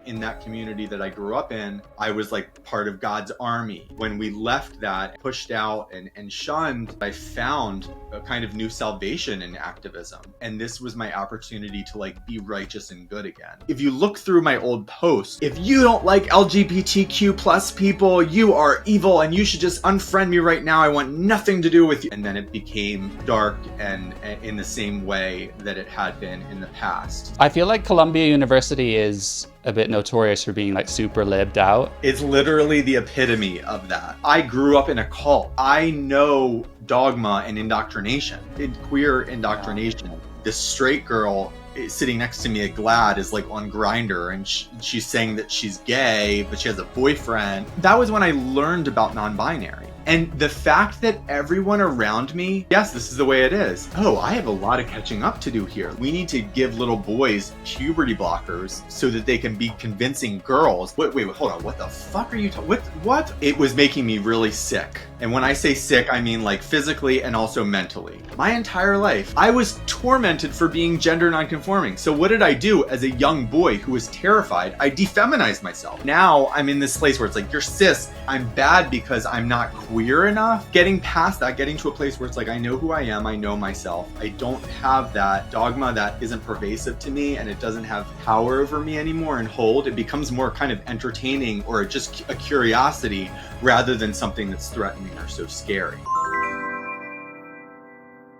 In that community that I grew up in, I was like part of God's army. When we left that, pushed out and shunned, I found a kind of new salvation in activism. And this was my opportunity to like be righteous and good again. If you look through my old posts, if you don't like LGBTQ plus people, you are evil and you should just unfriend me right now. I want nothing to do with you. And then it became dark and in the same way that it had been in the past. I feel like Columbia University is a bit notorious for being like super libbed out. It's literally the epitome of that. I grew up in a cult. I know dogma and indoctrination, queer indoctrination. This straight girl sitting next to me at GLAAD is like on Grindr, and she's saying that she's gay, but she has a boyfriend. That was when I learned about non-binary. And the fact that everyone around me, yes, this is the way it is. Oh, I have a lot of catching up to do here. We need to give little boys puberty blockers so that they can be convincing girls. Wait, hold on. What the fuck are you talking? What? It was making me really sick. And when I say sick, I mean like physically and also mentally. My entire life, I was tormented for being gender nonconforming. So what did I do as a young boy who was terrified? I defeminized myself. Now I'm in this place where it's like, you're cis. I'm bad because I'm not queer enough. Getting past that, getting to a place where it's like, I know who I am, I know myself. I don't have that dogma that isn't pervasive to me and it doesn't have power over me anymore and hold. It becomes more kind of entertaining or just a curiosity rather than something that's threatening or so scary.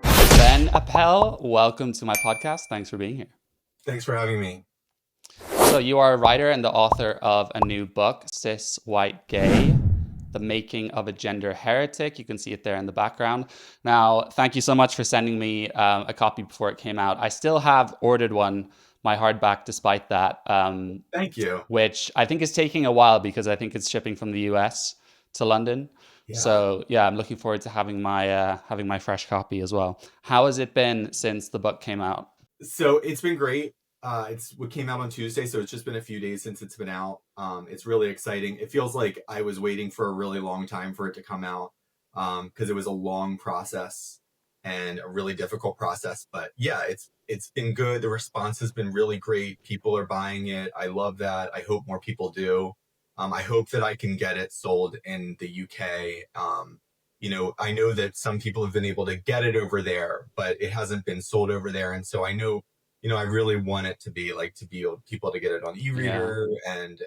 Ben Appel, welcome to my podcast. Thanks for being here. Thanks for having me. So you are a writer and the author of a new book, Cis White Gay, The Making of a Gender Heretic. You can see it there in the background. Now, thank you so much for sending me a copy before it came out. I still have ordered one, my hardback, despite that. Thank you. Which I think is taking a while because I think it's shipping from the US to London. Yeah. So yeah, I'm looking forward to having my fresh copy as well. How has it been since the book came out? So it's been great. It's what came out on Tuesday, so it's just been a few days since it's been out. It's really exciting. It feels like I was waiting for a really long time for it to come out because it was a long process and a really difficult process. But yeah, it's been good. The response has been really great. People are buying it. I love that. I hope more people do. I hope that I can get it sold in the UK. I know that some people have been able to get it over there, but it hasn't been sold over there. And so I know, I really want it to be people to get it on e-reader and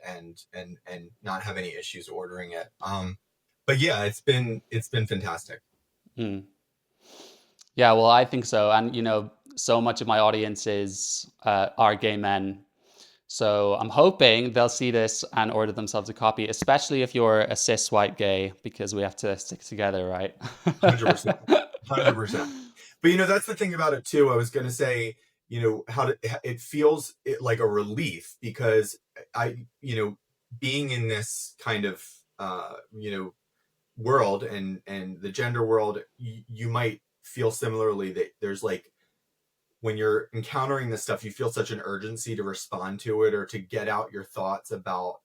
not have any issues ordering it. But yeah, it's been fantastic. Mm. Yeah, well, I think so. And, so much of my audience are gay men. So I'm hoping they'll see this and order themselves a copy, especially if you're a cis white gay, because we have to stick together, right? 100%. 100%. But, that's the thing about it too. I was going to say, it feels like a relief because being in this kind of, world and the gender world, you might feel similarly that there's like, when you're encountering this stuff, you feel such an urgency to respond to it or to get out your thoughts about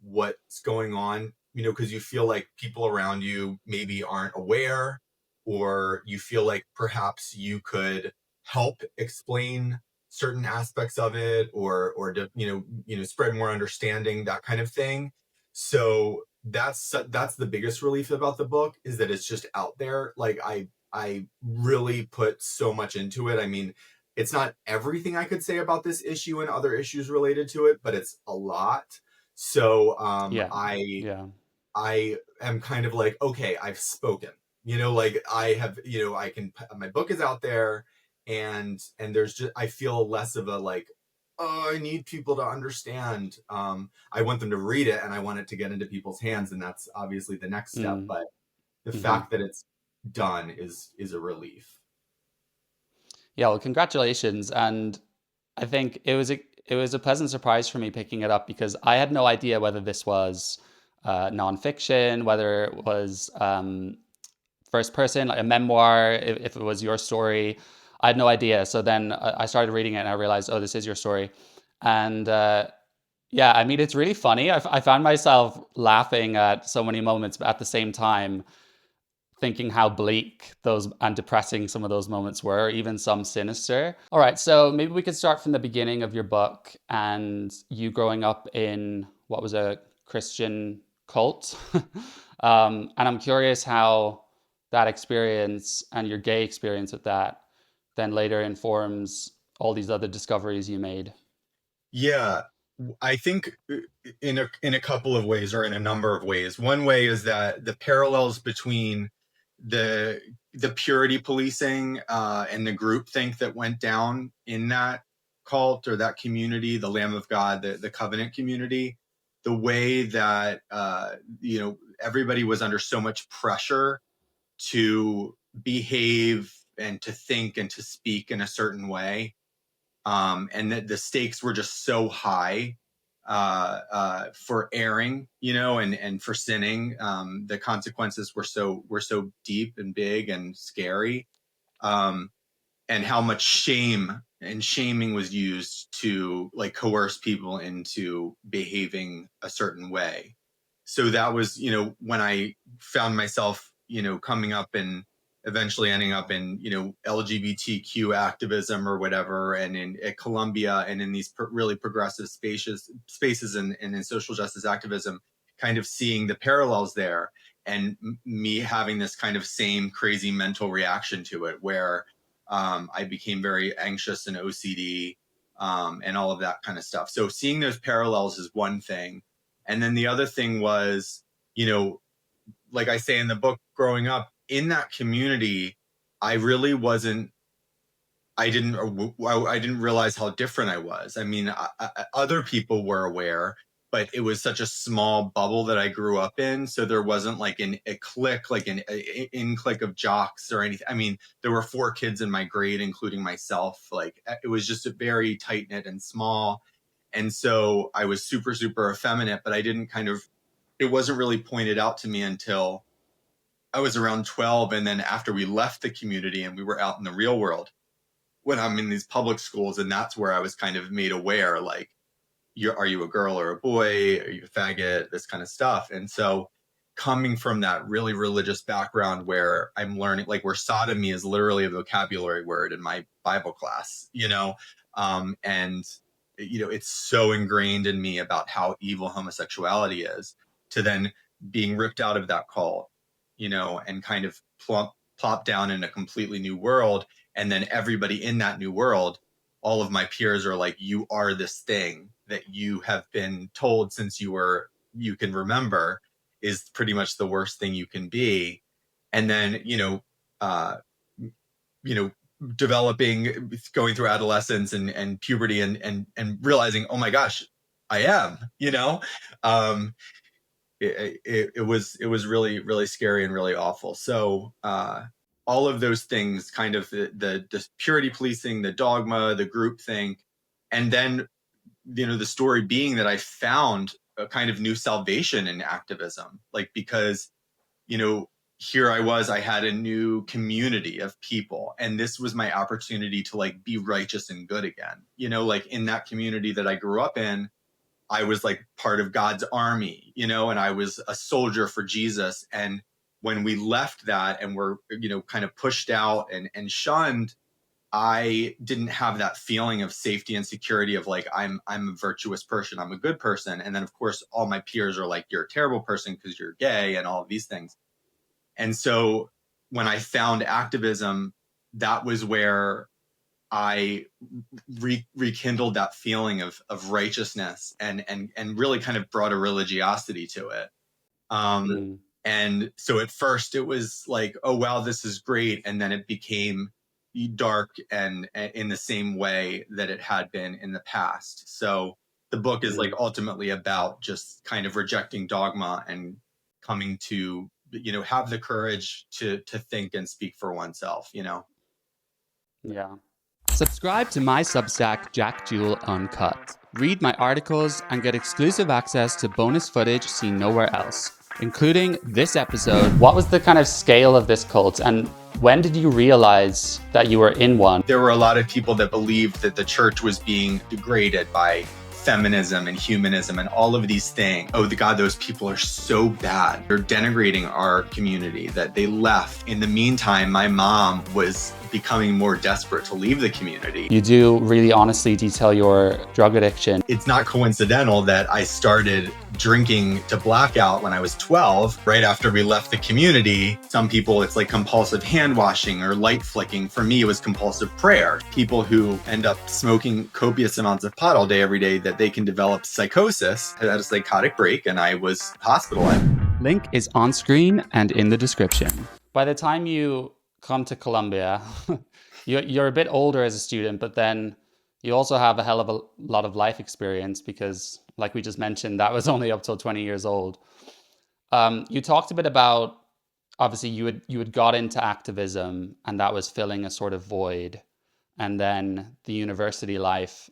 what's going on, because you feel like people around you maybe aren't aware, or you feel like perhaps you could help explain certain aspects of it or to, spread more understanding, that kind of thing. So that's the biggest relief about the book, is that it's just out there. Like I really put so much into it. I mean, it's not everything I could say about this issue and other issues related to it, but it's a lot. So I am kind of like, okay, I've spoken, I have, my book is out there and there's just, I feel less of a like, oh, I need people to understand. I want them to read it and I want it to get into people's hands. And that's obviously the next step. But the fact that it's done is a relief. Yeah, well, congratulations. And I think it was a pleasant surprise for me picking it up because I had no idea whether this was nonfiction, whether it was first person, like a memoir, if it was your story. I had no idea. So then I started reading it and I realized, oh, this is your story. And yeah, I mean, it's really funny. I found myself laughing at so many moments, but at the same time, thinking how bleak those and depressing some of those moments were, even some sinister. All right, so maybe we could start from the beginning of your book and you growing up in what was a Christian cult. And I'm curious how that experience and your gay experience with that then later informs all these other discoveries you made. Yeah, I think in a couple of ways, or in a number of ways. One way is that the parallels between the purity policing and the groupthink that went down in that cult or that community, the Lamb of God, the covenant community, the way that everybody was under so much pressure to behave and to think and to speak in a certain way, and that the stakes were just so high for erring, and for sinning. The consequences were so deep and big and scary, and how much shame and shaming was used to like coerce people into behaving a certain way. So that was, when I found myself, coming up and eventually ending up in, LGBTQ activism or whatever, and at Columbia and in these really progressive spaces and in social justice activism, kind of seeing the parallels there, and me having this kind of same crazy mental reaction to it, where I became very anxious and OCD, and all of that kind of stuff. So seeing those parallels is one thing. And then the other thing was, like I say in the book, growing up in that community, I really wasn't, I didn't realize how different I was. I mean, other people were aware, but it was such a small bubble that I grew up in. So there wasn't like a clique, like an in clique of jocks or anything. I mean, there were 4 kids in my grade, including myself. Like, it was just a very tight knit and small. And so I was super, super effeminate, but it wasn't really pointed out to me until I was around 12. And then after we left the community and we were out in the real world, when I'm in these public schools, and that's where I was kind of made aware, like, are you a girl or a boy? Are you a faggot? This kind of stuff. And so coming from that really religious background where I'm learning, like, where sodomy is literally a vocabulary word in my Bible class, and it's so ingrained in me about how evil homosexuality is, to then being ripped out of that cult, and kind of plop down in a completely new world. And then everybody in that new world, all of my peers are like, you are this thing that you have been told since you can remember is pretty much the worst thing you can be. And then, developing, going through adolescence and puberty and realizing, oh my gosh, I am, it was really, really scary and really awful. So, all of those things, kind of the purity policing, the dogma, the groupthink, and then, the story being that I found a kind of new salvation in activism, like, because, here I had a new community of people, and this was my opportunity to like be righteous and good again. Like, in that community that I grew up in, I was like part of God's army, and I was a soldier for Jesus. And when we left that and were, kind of pushed out and shunned, I didn't have that feeling of safety and security of like, I'm a virtuous person, I'm a good person. And then of course, all my peers are like, you're a terrible person because you're gay and all of these things. And so when I found activism, that was where I rekindled that feeling of righteousness and really kind of brought a religiosity to it. And so at first it was like, oh, wow, this is great. And then it became dark and in the same way that it had been in the past. So the book is like ultimately about just kind of rejecting dogma and coming to, have the courage to think and speak for oneself, Yeah. Subscribe to my Substack, Jack Jewell Uncut. Read my articles and get exclusive access to bonus footage seen nowhere else, including this episode. What was the kind of scale of this cult, and when did you realize that you were in one? There were a lot of people that believed that the church was being degraded by feminism and humanism and all of these things. Oh, God, those people are so bad. They're denigrating our community that they left. In the meantime, my mom was becoming more desperate to leave the community. You do really honestly detail your drug addiction. It's not coincidental that I started drinking to blackout when I was 12, right after we left the community. Some people, it's like compulsive hand washing or light flicking. For me, it was compulsive prayer. People who end up smoking copious amounts of pot all day, every day, that they can develop psychosis. I had a psychotic break and I was hospitalized. Link is on screen and in the description. By the time you come to Columbia, you're a bit older as a student, but then you also have a hell of a lot of life experience because, like we just mentioned, that was only up till 20 years old. You talked a bit about, obviously, you had got into activism, and that was filling a sort of void. And then the university life,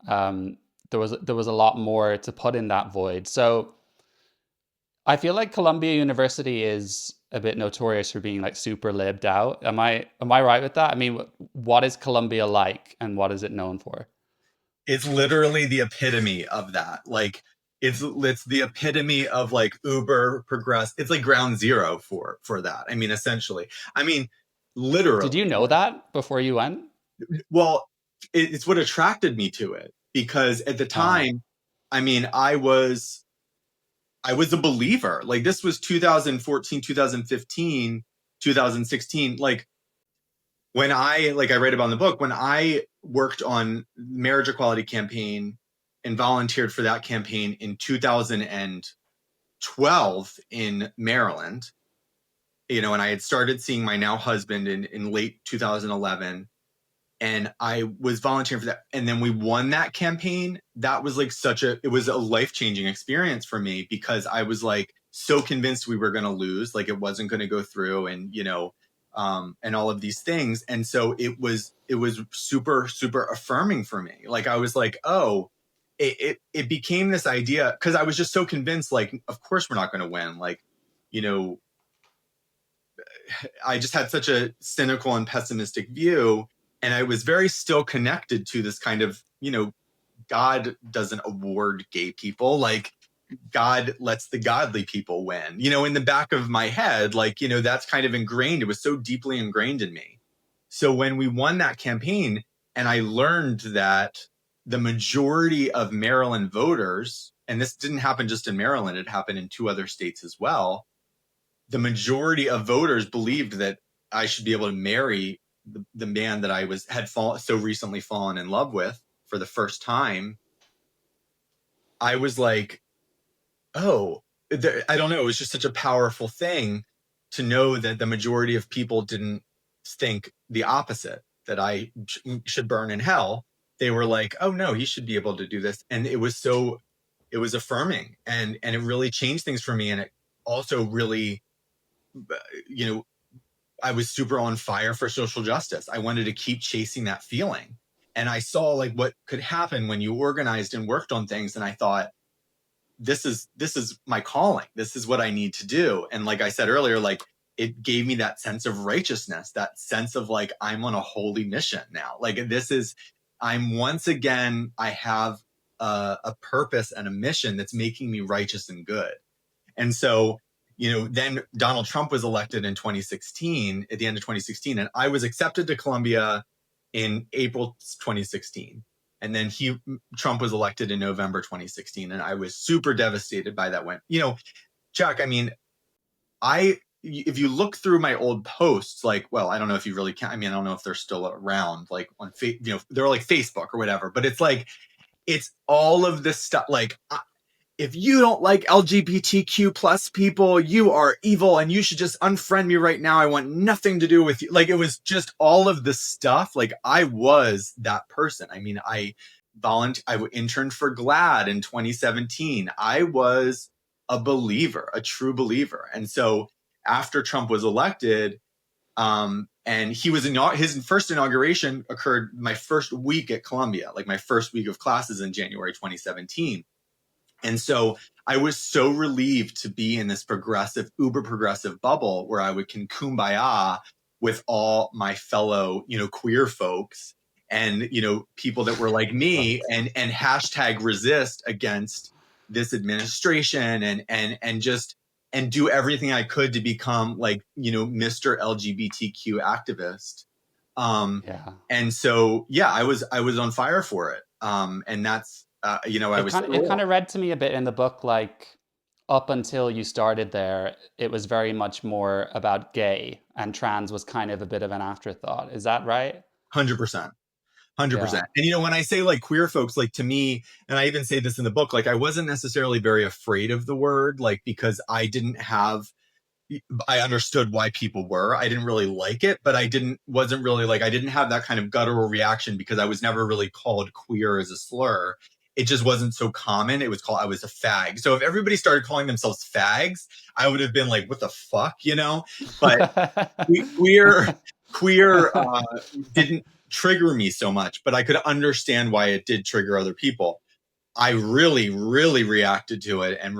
there was a lot more to put in that void. So I feel like Columbia University is a bit notorious for being like super libbed out. Am I right with that? I mean, what is Columbia like, and what is it known for? It's literally the epitome of that. Like, it's the epitome of like uber progress. It's like ground zero for that. I mean, essentially. I mean, literally. Did you know that before you went? Well, it's what attracted me to it, because at the time, I mean, I was a believer. Like, this was 2014, 2015, 2016. Like, when I write about in the book, when I worked on marriage equality campaign and volunteered for that campaign in 2012 in Maryland, and I had started seeing my now husband in late 2011, and I was volunteering for that. And then we won that campaign. That was like it was a life-changing experience for me, because I was like so convinced we were going to lose, like it wasn't going to go through, and, and all of these things. And so it was super, super affirming for me. Like, I was like, oh, it became this idea, because I was just so convinced, like, of course we're not going to win. Like, I just had such a cynical and pessimistic view. And I was very still connected to this kind of, God doesn't award gay people. Like, God lets the godly people win, in the back of my head. Like, that's kind of ingrained. It was so deeply ingrained in me. So when we won that campaign, and I learned that the majority of Maryland voters, and this didn't happen just in Maryland, it happened in 2 other states as well. The majority of voters believed that I should be able to marry the man that I had so recently fallen in love with for the first time. I was like, oh, I don't know. It was just such a powerful thing to know that the majority of people didn't think the opposite, that I should burn in hell. They were like, oh no, he should be able to do this. And it was affirming, and it really changed things for me. And it also really, I was super on fire for social justice. I wanted to keep chasing that feeling. And I saw like what could happen when you organized and worked on things. And I thought, this is my calling. This is what I need to do. And like I said earlier, like, it gave me that sense of righteousness, that sense of like, I'm on a holy mission now. Like, I'm once again, I have a purpose and a mission that's making me righteous and good. And so, then Donald Trump was elected in 2016, at the end of 2016, and I was accepted to Columbia in April 2016. And then Trump was elected in November 2016, and I was super devastated by that. Chuck, I mean, if you look through my old posts, like, well, I don't know if you really can. I mean, I don't know if they're still around, like on they're like Facebook or whatever, but it's like, it's all of this stuff. Like, if you don't like LGBTQ plus people, you are evil and you should just unfriend me right now. I want nothing to do with you. Like, it was just all of this stuff. Like, I was that person. I mean, I interned for GLAAD in 2017. I was a believer, a true believer. And so after Trump was elected, and his first inauguration occurred my first week at Columbia, like my first week of classes in January 2017. And so I was so relieved to be in this uber progressive bubble where I can kumbaya with all my fellow, queer folks. and people that were like me, and hashtag resist against this administration, and do everything I could to become like Mr. LGBTQ activist. Yeah. And so I was on fire for it. And that's I was It kind of read to me a bit in the book like up until you started there, it was very much more about gay, and trans was kind of a bit of an afterthought. Is that right? 100%. 100%. Yeah. And when I say like queer folks, like to me, and I even say this in the book, like I wasn't necessarily very afraid of the word, like because I understood why people were. I didn't really like it, but I didn't have that kind of guttural reaction because I was never really called queer as a slur. It just wasn't so common. I was a fag. So if everybody started calling themselves fags, I would have been like, what the fuck, But queer didn't trigger me so much, but I could understand why it did trigger other people. I really, really reacted to it, and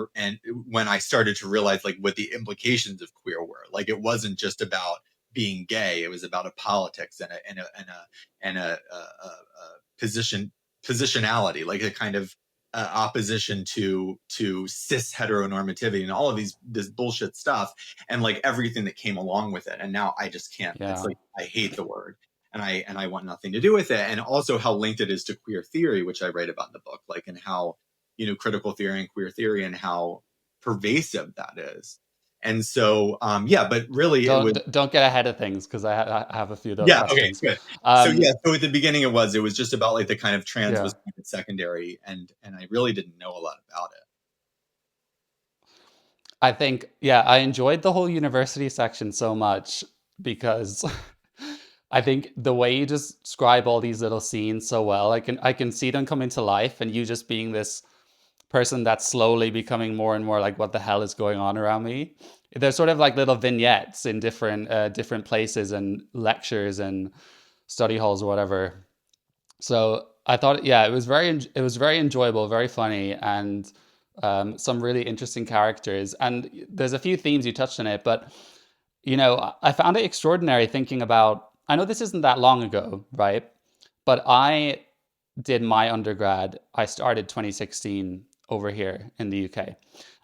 when I started to realize like what the implications of queer were, like it wasn't just about being gay; it was about a politics and a positionality, like a kind of opposition to cis heteronormativity and all of this bullshit stuff, and like everything that came along with it. And now I just can't. Yeah. It's like I hate the word. And I want nothing to do with it. And also how linked it is to queer theory, which I write about in the book, like, and how, critical theory and queer theory and how pervasive that is. And so, but really don't get ahead of things, because I have a few of those questions. Okay, good. So at the beginning it was just about like the kind of trans was kind of secondary, and I really didn't know a lot about it. I think, I enjoyed the whole university section so much because I think the way you just describe all these little scenes so well, I can see them coming to life, and you just being this person that's slowly becoming more and more like, what the hell is going on around me? There's sort of like little vignettes in different places and lectures and study halls or whatever. So I thought, it was very enjoyable, very funny, and some really interesting characters. And there's a few themes you touched on it, but I found it extraordinary thinking about. I know this isn't that long ago, right? But I did my undergrad. I started 2016 over here in the UK,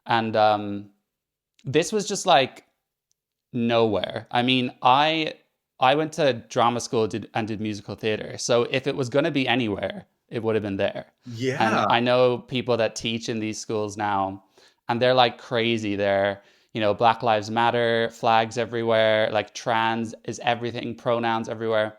and this was just like nowhere. I mean, I went to drama school and did musical theater. So if it was going to be anywhere, it would have been there. Yeah. And I know people that teach in these schools now, and they're like crazy. They're, Black Lives Matter, flags everywhere, like trans is everything, pronouns everywhere.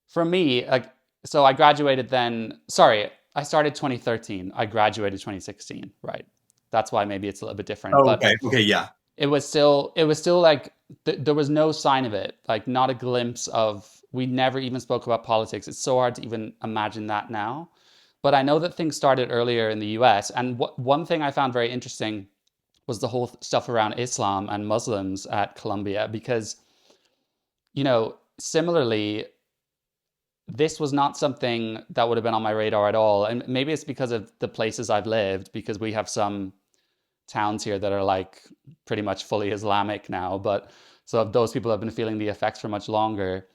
For me, like, so I graduated then, sorry, I started 2013. I graduated 2016, right? That's why maybe it's a little bit different. Oh, but okay, yeah. It was still like there was no sign of it, like not a glimpse of. We never even spoke about politics. It's so hard to even imagine that now. But I know that things started earlier in the US, and one thing I found very interesting was the whole stuff around Islam and Muslims at Columbia, because similarly, this was not something that would have been on my radar at all. And maybe it's because of the places I've lived, because we have some towns here that are like pretty much fully Islamic now, but so those people have been feeling the effects for much longer.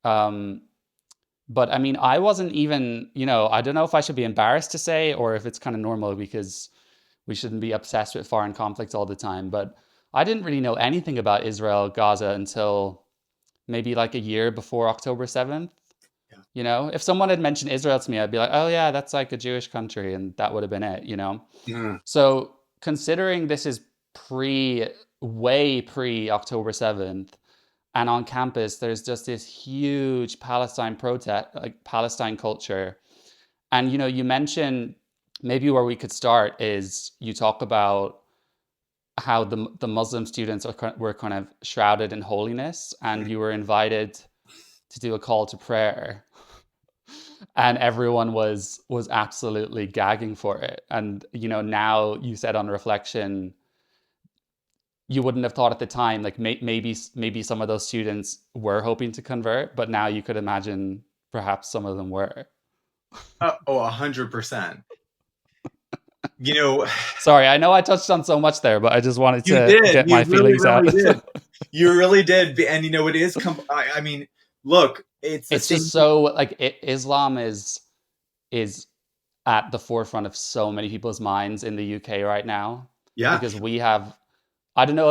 But I mean, I wasn't even, I don't know if I should be embarrassed to say, or if it's kind of normal, because we shouldn't be obsessed with foreign conflicts all the time. But I didn't really know anything about Israel, Gaza until maybe like a year before October 7th. Yeah. If someone had mentioned Israel to me, I'd be like, oh yeah, that's like a Jewish country, and that would have been it, So considering this is way pre October 7th, and on campus there's just this huge Palestine protest, like Palestine culture. And you mentioned, maybe where we could start is, you talk about how the Muslim students were kind of shrouded in holiness, and you were invited to do a call to prayer, and everyone was absolutely gagging for it. And now you said on reflection, you wouldn't have thought at the time, like maybe some of those students were hoping to convert, but now you could imagine perhaps some of them were. 100%. Sorry, I know I touched on so much there, but I just wanted to get my feelings out. You really did. And it is, I mean, Look, it's the It's same. just so like Islam is at the forefront of so many people's minds in the UK right now Yeah, because we have I don't know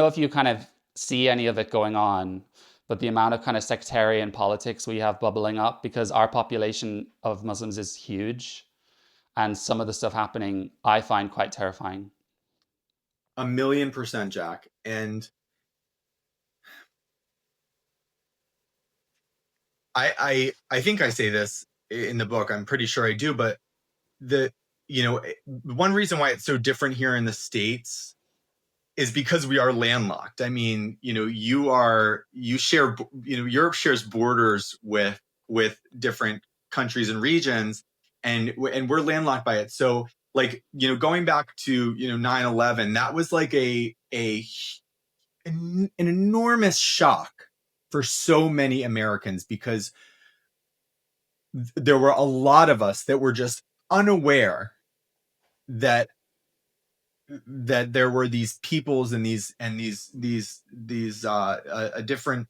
if you kind of see any of it going on, but the amount of kind of sectarian politics we have bubbling up because our population of Muslims is huge, and some of the stuff happening I find quite terrifying. 1,000,000%, Jack. And I think I say this in the book. I'm pretty sure I do, but the one reason why it's so different here in the States is because we are landlocked. I mean, you share, Europe shares borders with different countries and regions, and we're landlocked by it. So like, going back to, 9/11, that was like an enormous shock for so many Americans because there were a lot of us that were just unaware that there were these peoples and these different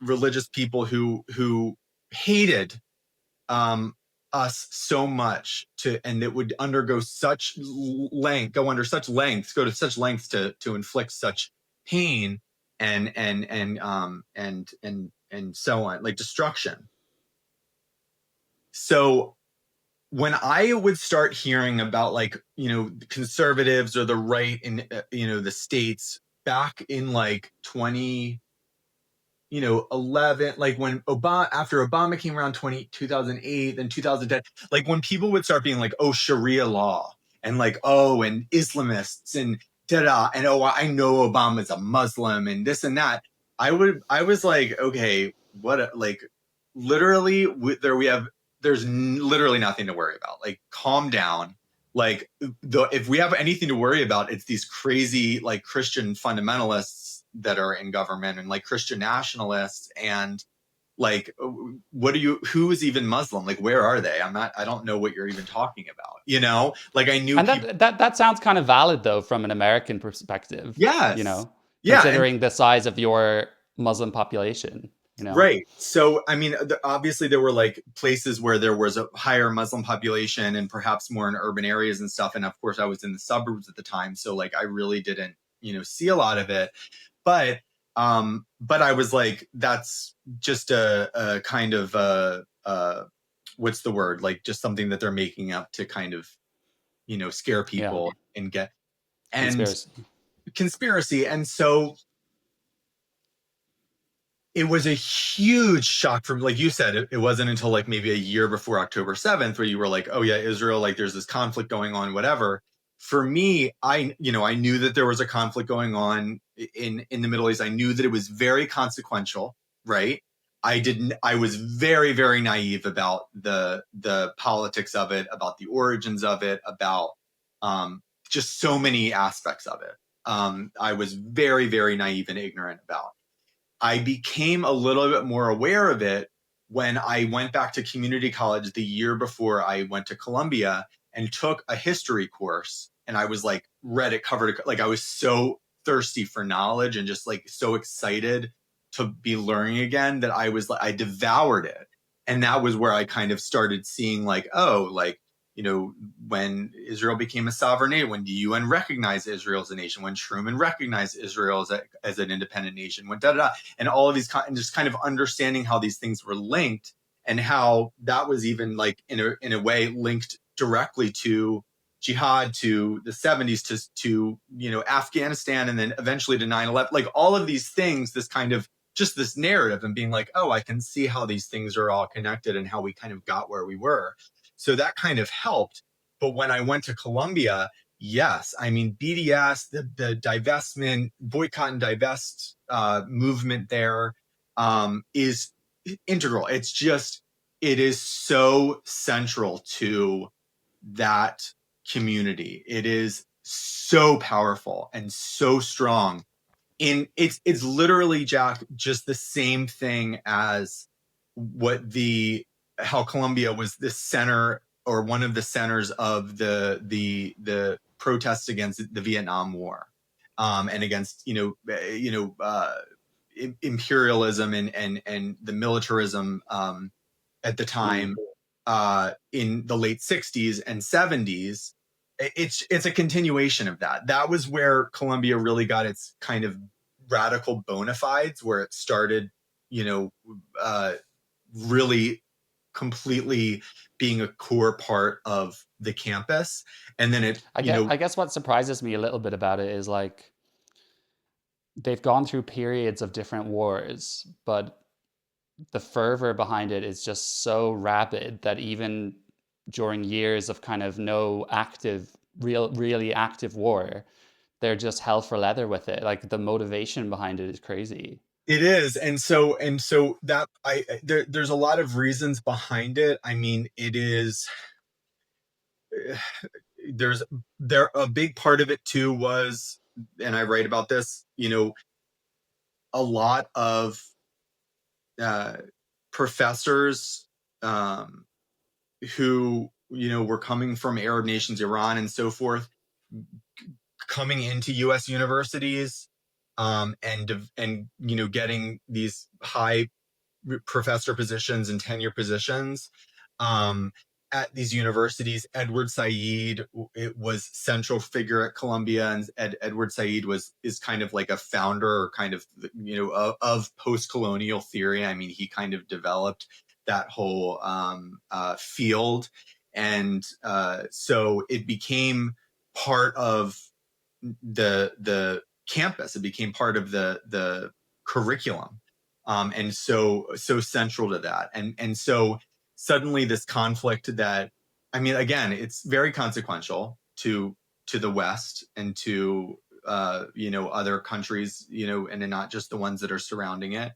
religious people who hated us so much and that would undergo such length go under such lengths go to such lengths to inflict such pain and so on, like destruction. So when I would start hearing about, like, conservatives or the right in the States back in like 11, like when Obama, after Obama came around 2008, then 2010, like when people would start being like, oh, Sharia law, and like, oh, and Islamists and da-da, and oh, I know Obama's a Muslim and this and that. I was like, okay, like, literally, there's literally nothing to worry about. Like, calm down. Like, if we have anything to worry about, it's these crazy, like, Christian fundamentalists that are in government, and like Christian nationalists, and like, who is even Muslim? Like, where are they? I don't know what you're even talking about. Like, I knew And people. that sounds kind of valid though from an American perspective, Yes. Yeah. And considering the size of your Muslim population. right. So, I mean, obviously there were like places where there was a higher Muslim population and perhaps more in urban areas and stuff. And of course I was in the suburbs at the time. So like, I really didn't, see a lot of it. But I was like, that's just a kind of what's the word? Like, just something that they're making up to kind of, scare Yeah, people and get, and conspiracy. conspiracy. And so it was a huge shock for, like you said, it wasn't until like maybe a year before October 7th where you were like, oh yeah, Israel, like there's this conflict going on, whatever. For me, I knew that there was a conflict going on in the Middle East. I knew that it was very consequential, right? I was very, very naive about the politics of it, about the origins of it, about just so many aspects of it. I was very, very naive and ignorant about. I became a little bit more aware of it when I went back to community college the year before I went to Columbia and took a history course. And I was like, read it cover to, like, I was so thirsty for knowledge and just like so excited to be learning again that I was like, I devoured it. And that was where I kind of started seeing like, oh, like, when Israel became a sovereign nation, when the UN recognized Israel as a nation, when Truman recognized Israel as an independent nation, when and all of these, and just kind of understanding how these things were linked, and how that was even like in a way linked directly to jihad, to the 70s, to Afghanistan, and then eventually to 9/11, like all of these things, this kind of just this narrative, and being like, oh, I can see how these things are all connected and how we kind of got where we were. So that kind of helped. But when I went to Columbia, yes, I mean, BDS, the divestment, boycott and divest movement there is integral. It is so central to that community. It is so powerful and so strong. It's literally, Jack, just the same thing as what the how Columbia was the center, or one of the centers of the protests against the Vietnam War, and against imperialism and the militarism at the time in the late 60s and 70s. It's a continuation of that. That was where Columbia really got its kind of radical bona fides, where it started, really completely being a core part of the campus. And then I guess what surprises me a little bit about it is like they've gone through periods of different wars, but the fervor behind it is just so rapid that even during years of kind of no really active war, they're just hell for leather with it. Like the motivation behind it is crazy. it is. And so that there's a lot of reasons behind it. I mean, it is, there a big part of it too was, and I write about this, a lot of professors who were coming from Arab nations, Iran and so forth, coming into U.S. universities, and getting these high professor positions and tenure positions at these universities. Edward Said, it was central figure at Columbia, and Edward Said is kind of like a founder, or kind of of post-colonial theory. I mean, he kind of developed that whole field, and so it became part of the campus. It became part of the curriculum, and so central to that. And so suddenly this conflict that, I mean, again, it's very consequential to the West and to other countries, and not just the ones that are surrounding it,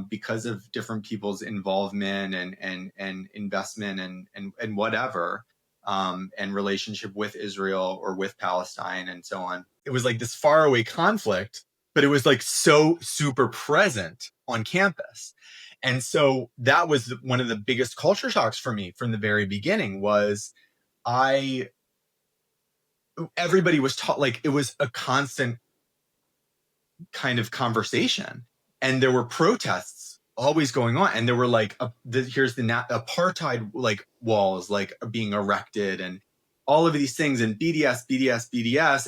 because of different people's involvement and investment and whatever, and relationship with Israel or with Palestine and so on. It was like this faraway conflict, but it was like so super present on campus. And so that was one of the biggest culture shocks for me from the very beginning. Was everybody was taught, like, it was a constant kind of conversation, and there were protests always going on, and there were like here's the apartheid like walls like being erected, and all of these things, and BDS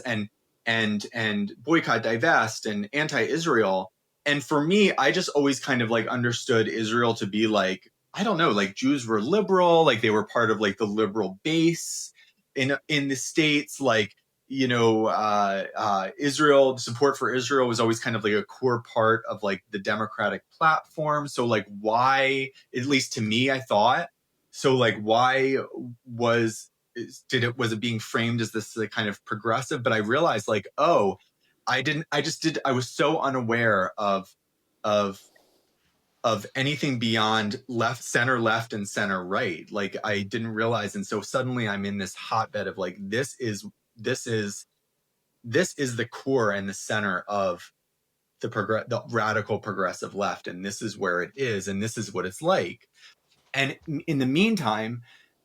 and boycott, divest, and anti-Israel. And for me, I just always kind of like understood Israel to be like, I don't know, like Jews were liberal, like they were part of like the liberal base in the States, like, Israel, support for Israel was always kind of like a core part of like the Democratic platform. So like, why, at least to me, I thought, so like, why was it being framed as this like, kind of progressive? But I realized like, oh, I was so unaware of anything beyond center left and center right. Like I didn't realize. And so suddenly I'm in this hotbed of like, this is the core and the center of the radical progressive left. And this is where it is. And this is what it's like. And in the meantime,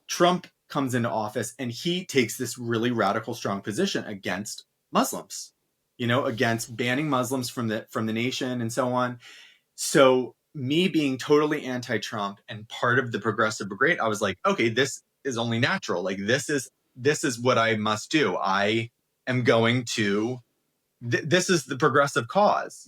Trump comes into office and he takes this really radical, strong position against Muslims, against banning Muslims from the nation and so on. So me being totally anti-Trump and part of the progressive brigade, I was like, okay, this is only natural. Like this is what I must do. I am going to, this is the progressive cause,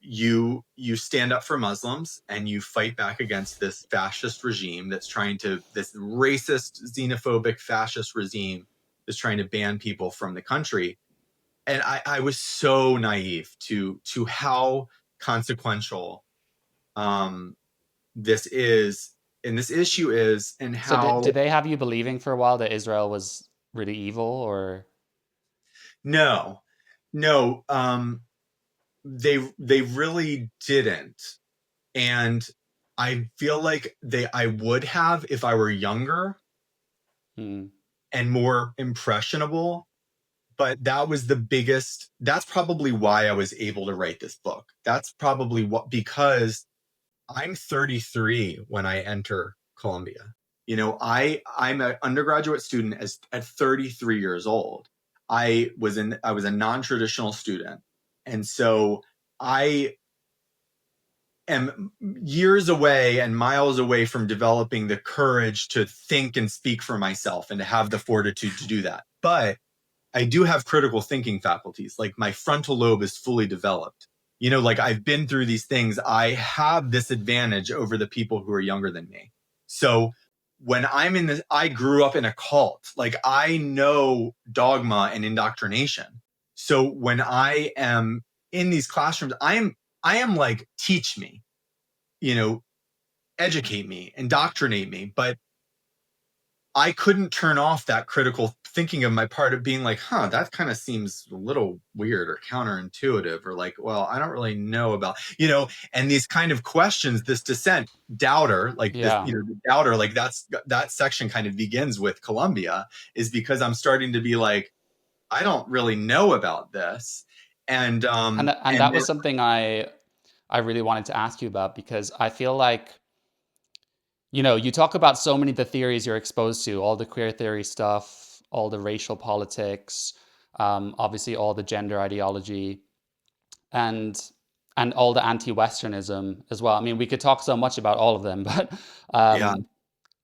you stand up for Muslims and you fight back against this fascist regime this racist, xenophobic, fascist regime that's trying to ban people from the country. And I was so naive to how consequential this is, and this issue is, and So how. did they have you believing for a while that Israel was really evil, or? No, they really didn't. And I feel like I would have if I were younger and more impressionable. But that's probably why I was able to write this book. That's probably because I'm 33 when I enter Columbia. I'm an undergraduate student at 33 years old. I was a non-traditional student. And so I am years away and miles away from developing the courage to think and speak for myself and to have the fortitude to do that. But I do have critical thinking faculties. Like my frontal lobe is fully developed. Like I've been through these things. I have this advantage over the people who are younger than me. So when I'm in this, I grew up in a cult. Like I know dogma and indoctrination. So when I am in these classrooms, I am like, teach me, you know, educate me, indoctrinate me. But I couldn't turn off that critical thinking of my part of being like, that kind of seems a little weird or counterintuitive, or like, well, I don't really know about, and these kind of questions, this dissent, doubter, like this, Yeah. doubter, like that section kind of begins with Columbia, is because I'm starting to be like, I don't really know about this. And, And and that then, was something I really wanted to ask you about, because I feel like, you talk about so many of the theories you're exposed to, all the queer theory stuff, all the racial politics, obviously all the gender ideology, and all the anti-Westernism as well. I mean, we could talk so much about all of them, but yeah, um,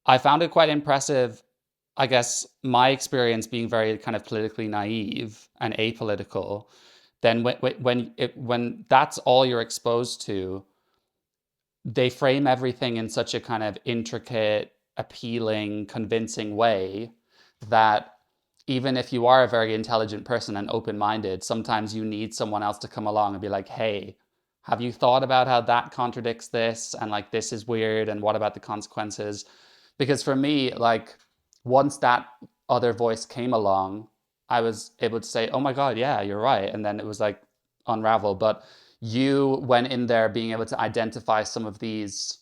I found it quite impressive. I guess my experience being very kind of politically naive and apolitical, then when that's all you're exposed to, they frame everything in such a kind of intricate, appealing, convincing way that even if you are a very intelligent person and open-minded, sometimes you need someone else to come along and be like, hey, have you thought about how that contradicts this? And like, this is weird. And what about the consequences? Because for me, like, once that other voice came along, I was able to say, oh my God, yeah, you're right. And then it was like unravel. But you went in there being able to identify some of these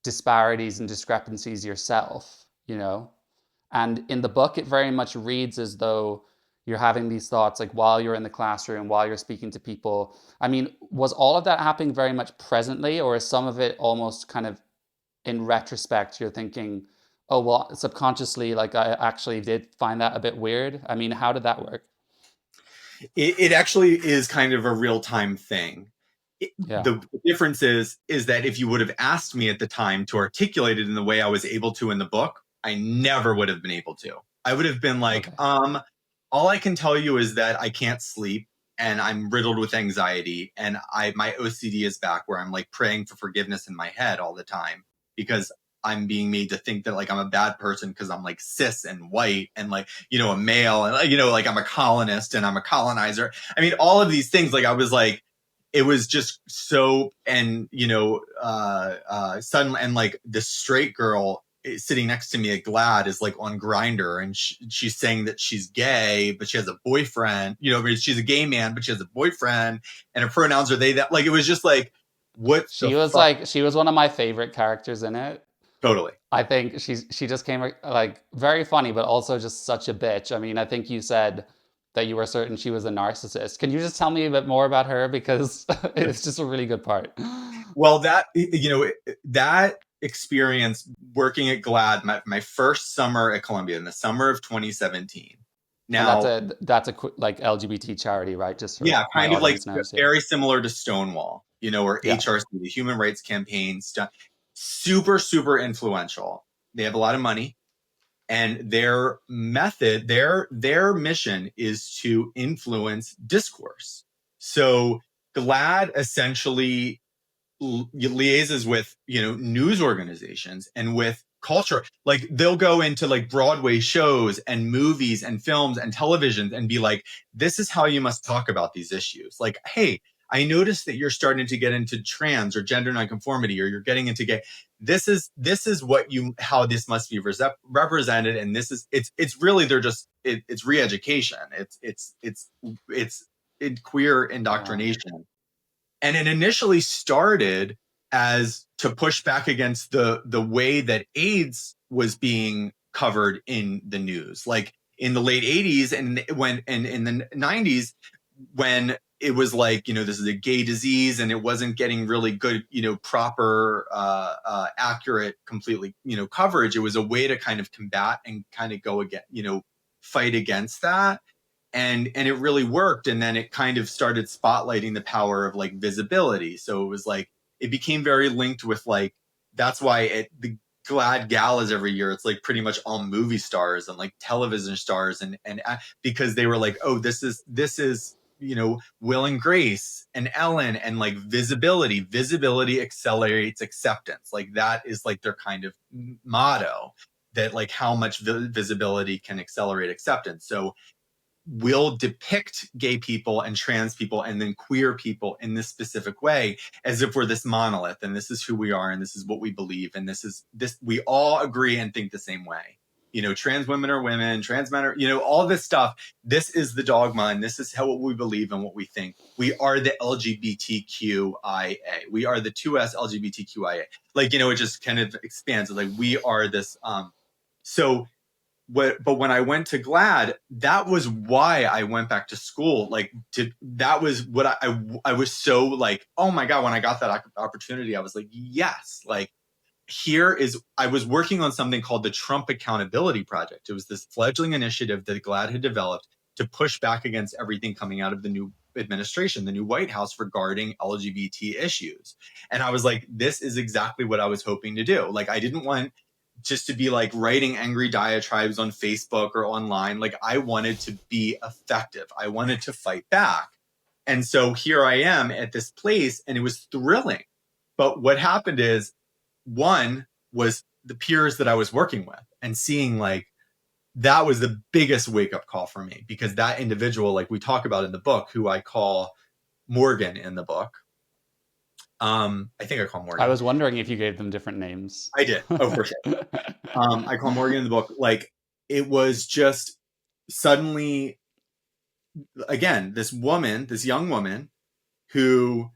disparities and discrepancies yourself, And in the book, it very much reads as though you're having these thoughts like while you're in the classroom, while you're speaking to people. I mean, was all of that happening very much presently, or is some of it almost kind of in retrospect, you're thinking, oh, well, subconsciously, like I actually did find that a bit weird? I mean, how did that work? it actually is kind of a real-time thing. Yeah. The difference is that if you would have asked me at the time to articulate it in the way I was able to in the book, I never would have been able to. I would have been like, Okay. all I can tell you is that I can't sleep and I'm riddled with anxiety, and my OCD is back, where I'm like praying for forgiveness in my head all the time because I'm being made to think that like I'm a bad person because I'm like cis and white and like, a male, and like I'm a colonist and I'm a colonizer. I mean, all of these things, like I was like, it was just so, and suddenly, and like the straight girl sitting next to me at Glad is like on Grinder, and she's saying that she's gay but she has a boyfriend, she's a gay man but she has a boyfriend, and her pronouns are they, that, like, it was just like, what the fuck. She was one of my favorite characters in it. Totally. I think she just came like very funny, but also just such a bitch. I mean, I think you said that you were certain she was a narcissist. Can you just tell me a bit more about her, because it's just a really good part. Well, that experience working at Glad, my first summer at Columbia in the summer of 2017. And Now, that's a like LGBT charity, right? Just so yeah, my kind of like audience knows. Yeah. very similar to Stonewall, or Yeah. HRC, the Human Rights Campaign stuff. Super, super influential. They have a lot of money, and their method, their mission is to influence discourse. So Glad essentially liaises with news organizations and with culture. Like they'll go into like Broadway shows and movies and films and television and be like, this is how you must talk about these issues. Like, hey, I noticed that you're starting to get into trans or gender nonconformity, or you're getting into gay. This is how this must be represented, and this is it's really, they're just it's re-education. It's queer Yeah. indoctrination. And it initially started as to push back against the way that AIDS was being covered in the news. Like in the late 80s and in the 90s, when it was like, this is a gay disease, and it wasn't getting really good, proper, accurate, completely, coverage. It was a way to kind of combat and kind of go again, fight against that. and it really worked. And then it kind of started spotlighting the power of like visibility. So it was like, it became very linked with like, that's why the GLAAD galas every year, it's like pretty much all movie stars and like television stars, and because they were like, oh, this is Will and Grace and Ellen, and like visibility accelerates acceptance. Like that is like their kind of motto, that like how much visibility can accelerate acceptance. So we'll depict gay people and trans people and then queer people in this specific way, as if we're this monolith and this is who we are and this is what we believe and this we all agree and think the same way. Trans women are women, trans men are, all this stuff. This is the dogma, and this is what we believe and what we think. We are the LGBTQIA. We are the 2S LGBTQIA. Like, it just kind of expands. Like, we are this. But when I went to GLAAD, that was why I went back to school. That was what I was so like, oh my God, when I got that opportunity, I was like, yes, like, I was working on something called the Trump Accountability Project. It was this fledgling initiative that GLAAD had developed to push back against everything coming out of the new administration, the new White House, regarding LGBT issues. And I was like, this is exactly what I was hoping to do. Like, I didn't want just to be like writing angry diatribes on Facebook or online. Like, I wanted to be effective. I wanted to fight back. And so here I am at this place, and it was thrilling. But what happened is, one was the peers that I was working with, and seeing like, that was the biggest wake up call for me, because that individual, like we talk about in the book, who I call Morgan in the book. I think I call Morgan. I was wondering if you gave them different names. I did. Oh, for sure. I call Morgan in the book. Like, it was just suddenly, again, this young woman who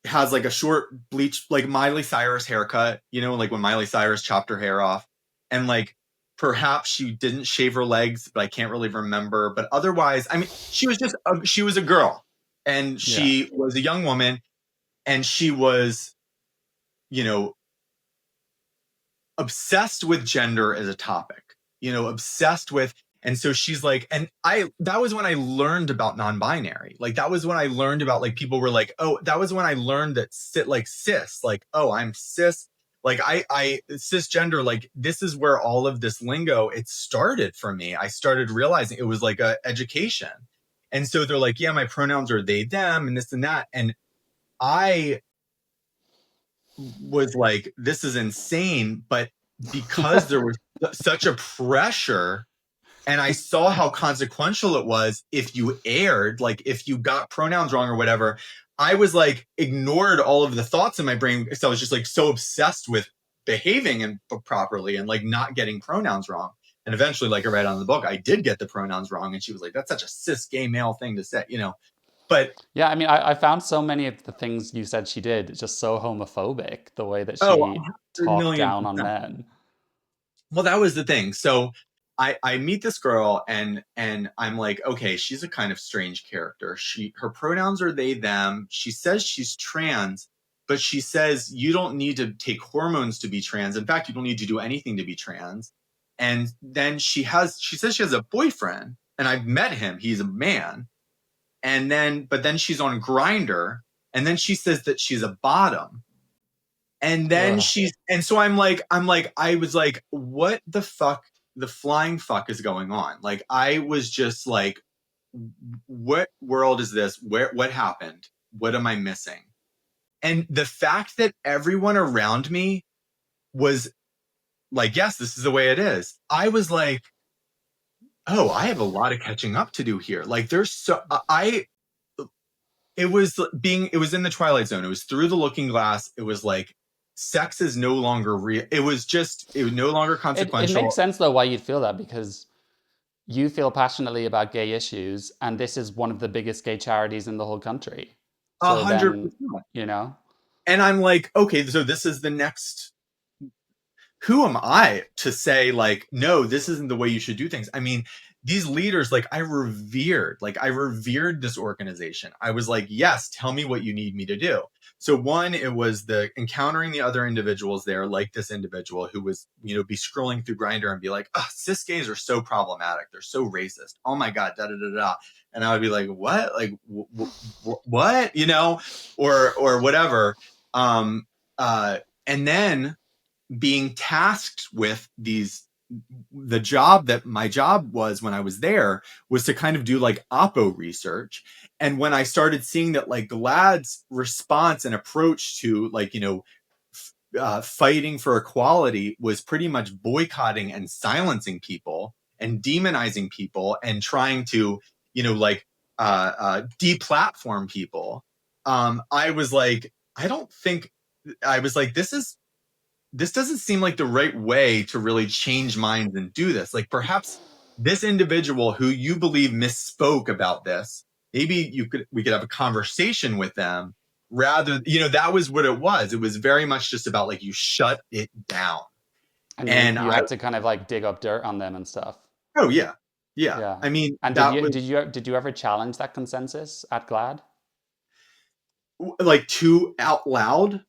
has like a short bleach, like Miley Cyrus haircut, like when Miley Cyrus chopped her hair off. And like, perhaps she didn't shave her legs, but I can't really remember. But otherwise, I mean, she was a girl, and she was a young woman, and she was, obsessed with gender as a topic, obsessed with. And so she's like, that was when I learned about non-binary. Like, that was when I learned about, like, people were like, oh, that was when I learned that cis, like, oh, I'm cis. Like, I cisgender, like, this is where all of this lingo, it started for me. I started realizing it was like a education. And so they're like, yeah, my pronouns are they, them, and this and that. And I was like, this is insane. But because there was such a pressure, and I saw how consequential it was if you erred, like if you got pronouns wrong or whatever, I was like, ignored all of the thoughts in my brain, because I was just like so obsessed with behaving and properly and like not getting pronouns wrong. And eventually, like I read on the book, I did get the pronouns wrong. And she was like, that's such a cis gay male thing to say, But yeah, I mean, I found so many of the things you said she did just so homophobic, the way that she 100 talked million down on percent. men. Well, that was the thing. So I meet this girl, and I'm like, okay, she's a kind of strange character. Her pronouns are they, them. She says she's trans, but she says you don't need to take hormones to be trans. In fact, you don't need to do anything to be trans. And then she says she has a boyfriend, and I've met him. He's a man. But then she's on Grindr, and then she says that she's a bottom. And then so I was like, what the fuck, the flying fuck is going on? Like, I was just like, what world is this? What happened? What am I missing? And the fact that everyone around me was like, yes, this is the way it is. I was like, oh, I have a lot of catching up to do here. Like, it was in the Twilight Zone. It was through the looking glass. It was like, sex is no longer real. It was no longer consequential. It makes sense, though, why you'd feel that, because you feel passionately about gay issues, and this is one of the biggest gay charities in the whole country. So 100%. And I'm like, okay, so this is the next. Who am I to say, like, no, this isn't the way you should do things? I mean, these leaders, like I revered this organization. I was like, yes, tell me what you need me to do. So one, it was the encountering the other individuals there, like this individual who was, be scrolling through Grindr and be like, oh, cis gays are so problematic. They're so racist. Oh my God, da da da da. And I would be like, what? Like, what? Or whatever. And then being tasked with my job was when I was there was to kind of do like oppo research. And when I started seeing that like GLAAD's response and approach to like, fighting for equality was pretty much boycotting and silencing people and demonizing people and trying to, deplatform people. I was like, this doesn't seem like the right way to really change minds and do this. Like perhaps this individual who you believe misspoke about this, maybe we could have a conversation with them rather, that was what it was. It was very much just about like, you shut it down. And you had to kind of like dig up dirt on them and stuff. Oh yeah. Yeah. Yeah. I mean, And did you ever challenge that consensus at GLAAD? Like too out loud?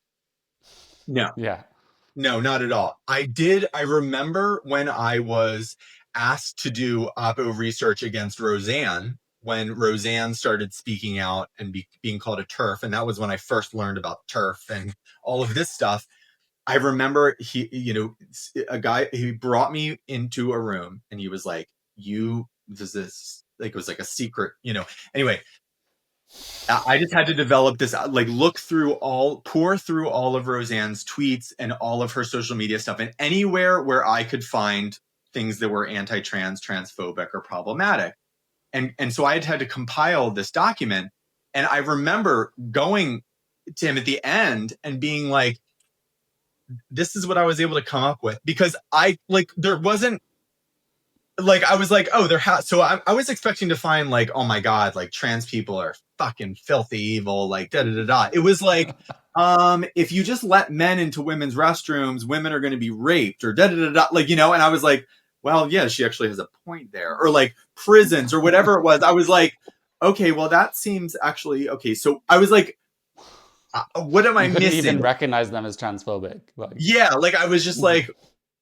No. Yeah. No, not at all. I remember when I was asked to do oppo research against Roseanne, when Roseanne started speaking out and being called a TERF. And that was when I first learned about TERF and all of this stuff. I remember a guy, he brought me into a room and he was like, this, like, it was like a secret, anyway. I just had to develop this, like pour through all of Roseanne's tweets and all of her social media stuff, and anywhere where I could find things that were anti-trans, transphobic, or problematic. And so I had to compile this document. And I remember going to him at the end and being like, this is what I was able to come up with, because there wasn't, like, I was like, oh, so I was expecting to find like, oh my God, like trans people are fucking filthy evil, like da da da da. It was like, if you just let men into women's restrooms, women are going to be raped or da da da da, like, and I was like, well, yeah, she actually has a point there. Or like prisons or whatever it was. I was like, okay, well, that seems actually okay. So I was like, what am I missing? You couldn't even recognize them as transphobic. Like, yeah, like I was just like,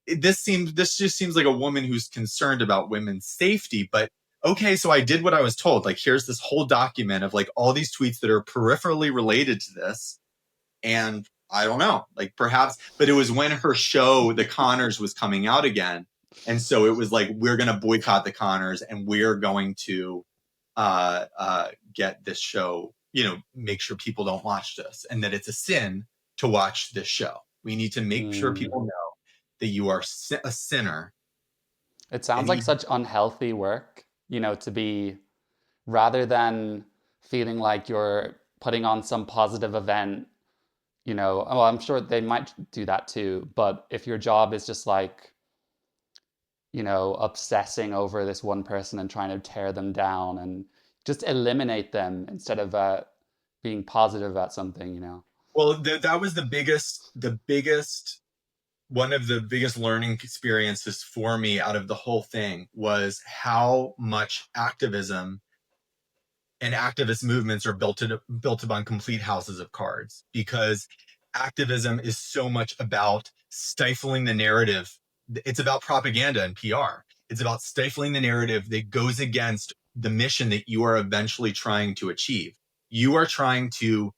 this just seems like a woman who's concerned about women's safety. But okay, so I did what I was told. Like, here's this whole document of like all these tweets that are peripherally related to this. And I don't know, like perhaps, but it was when her show, The Conners, was coming out again. And so it was like, we're going to boycott The Conners and we're going to get this show, make sure people don't watch this, and that it's a sin to watch this show. We need to make sure people know that you are a sinner. It sounds like such unhealthy work, to be, rather than feeling like you're putting on some positive event, well, I'm sure they might do that too. But if your job is just like, obsessing over this one person and trying to tear them down and just eliminate them instead of being positive about something, Well, that was the biggest, one of the biggest learning experiences for me out of the whole thing was how much activism and activist movements are built upon complete houses of cards, because activism is so much about stifling the narrative. It's about propaganda and PR. It's about stifling the narrative that goes against the mission that you are eventually trying to achieve. You are trying to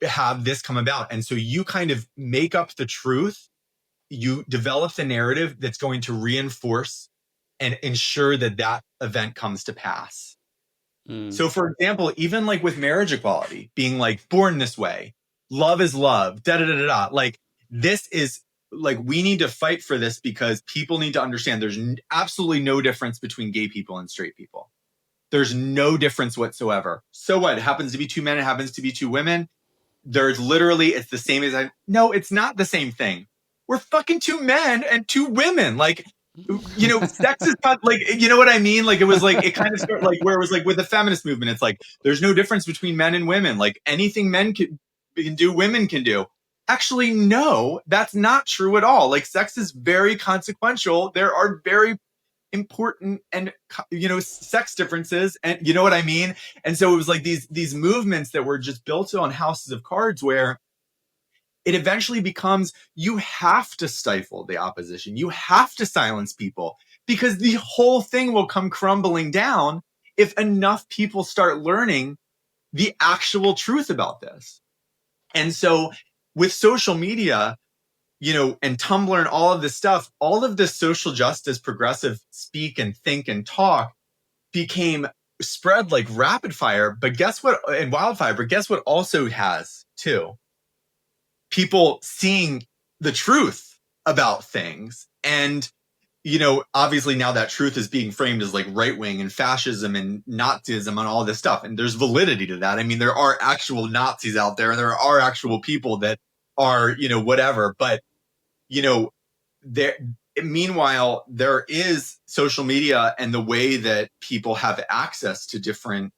have this come about. And so you kind of make up the truth. You develop the narrative that's going to reinforce and ensure that event comes to pass. So for example, even like with marriage equality being like born this way, love is love, da da da da da. Like, this is like, we need to fight for this because people need to understand there's absolutely no difference between gay people and straight people. There's no difference whatsoever. So what? It happens to be two men. It happens to be two women. There's literally, it's the same as no, it's not the same thing. We're fucking two men and two women. Like, sex is not like, you know what I mean? Like, it was like, it kind of started like where it was like with the feminist movement, it's like, there's no difference between men and women. Like, anything men can do, women can do. Actually, no, that's not true at all. Like, sex is very consequential. There are very important and, sex differences, and you know what I mean? And so it was like these movements that were just built on houses of cards, where it eventually becomes, you have to stifle the opposition. You have to silence people, because the whole thing will come crumbling down if enough people start learning the actual truth about this. And so with social media, and Tumblr and all of this stuff, all of this social justice, progressive speak and think and talk became spread like rapid fire. But guess what? And wildfire. But guess what also has too? People seeing the truth about things. And, obviously now that truth is being framed as like right wing and fascism and Nazism and all this stuff. And there's validity to that. I mean, there are actual Nazis out there, and there are actual people that are, whatever. But, there, meanwhile, there is social media and the way that people have access to different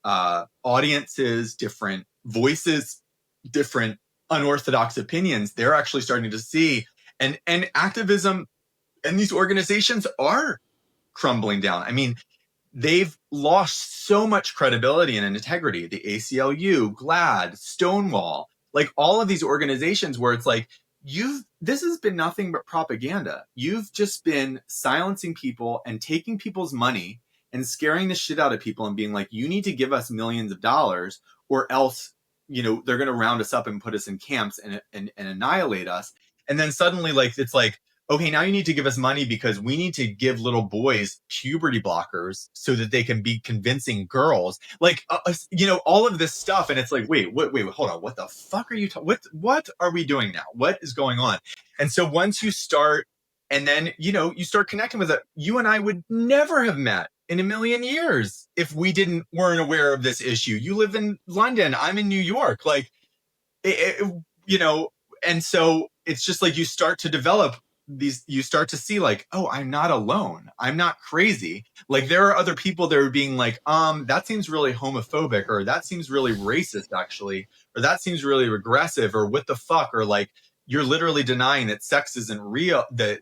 audiences, different voices, different unorthodox opinions. They're actually starting to see, and activism and these organizations are crumbling down. I mean, they've lost so much credibility and integrity. The ACLU, GLAAD, Stonewall, like all of these organizations where it's like, this has been nothing but propaganda. You've just been silencing people and taking people's money and scaring the shit out of people and being like, you need to give us millions of dollars, or else, they're going to round us up and put us in camps and annihilate us. And then suddenly, like, it's like, okay, now you need to give us money because we need to give little boys puberty blockers so that they can be convincing girls. Like, all of this stuff. And it's like, wait, hold on. What the fuck are you talking? What are we doing now? What is going on? And so once you start, and then, you start connecting with it, you and I would never have met in a million years if we weren't aware of this issue. You live in London. I'm in New York. Like, and so it's just like you start to develop you start to see like, oh, I'm not alone. I'm not crazy. Like, there are other people that are being like, that seems really homophobic, or that seems really racist, actually, or that seems really regressive, or what the fuck, or like, you're literally denying that sex isn't real, that,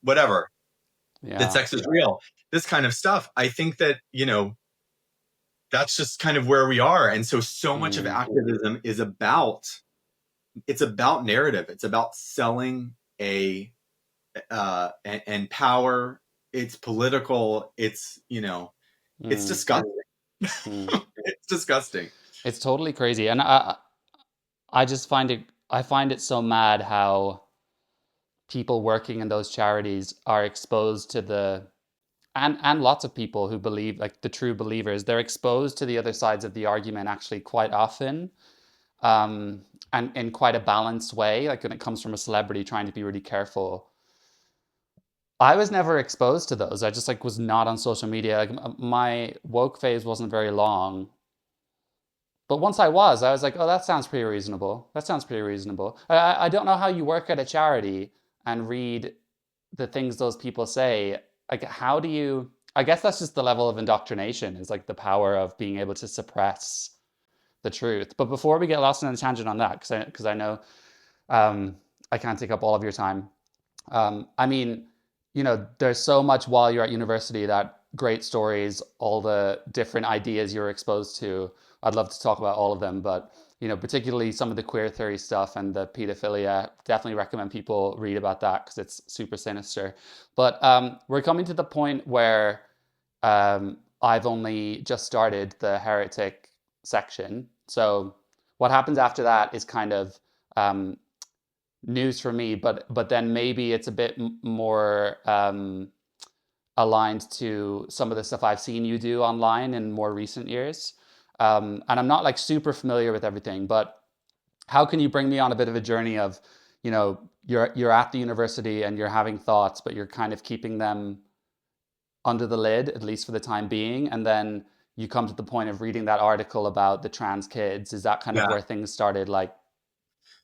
whatever, that sex is real, this kind of stuff. I think that, that's just kind of where we are. And so much of activism is about narrative. It's about selling and power. It's political. It's, it's disgusting. It's disgusting. It's totally crazy. And I just find it so mad how people working in those charities are exposed to and lots of people who believe, like the true believers, they're exposed to the other sides of the argument actually quite often, and in quite a balanced way. Like when it comes from a celebrity trying to be really careful. I was never exposed to those. I just was not on social media. Like my woke phase wasn't very long. But once I was like, oh, that sounds pretty reasonable. That sounds pretty reasonable. I don't know how you work at a charity and read the things those people say. Like, how do you, I guess that's just the level of indoctrination, is like the power of being able to suppress the truth. But before we get lost in a tangent on that, because I know I can't take up all of your time. I mean, there's so much while you're at university, that great stories, all the different ideas you're exposed to. I'd love to talk about all of them, but particularly some of the queer theory stuff and the pedophilia. Definitely recommend people read about that because it's super sinister. But we're coming to the point where I've only just started the heretic section. So what happens after that is kind of news for me, but then maybe it's a bit more aligned to some of the stuff I've seen you do online in more recent years. And I'm not super familiar with everything, but how can you bring me on a bit of a journey of, you're at the university and you're having thoughts, but you're kind of keeping them under the lid, at least for the time being, and then you come to the point of reading that article about the trans kids. Is that kind of where things started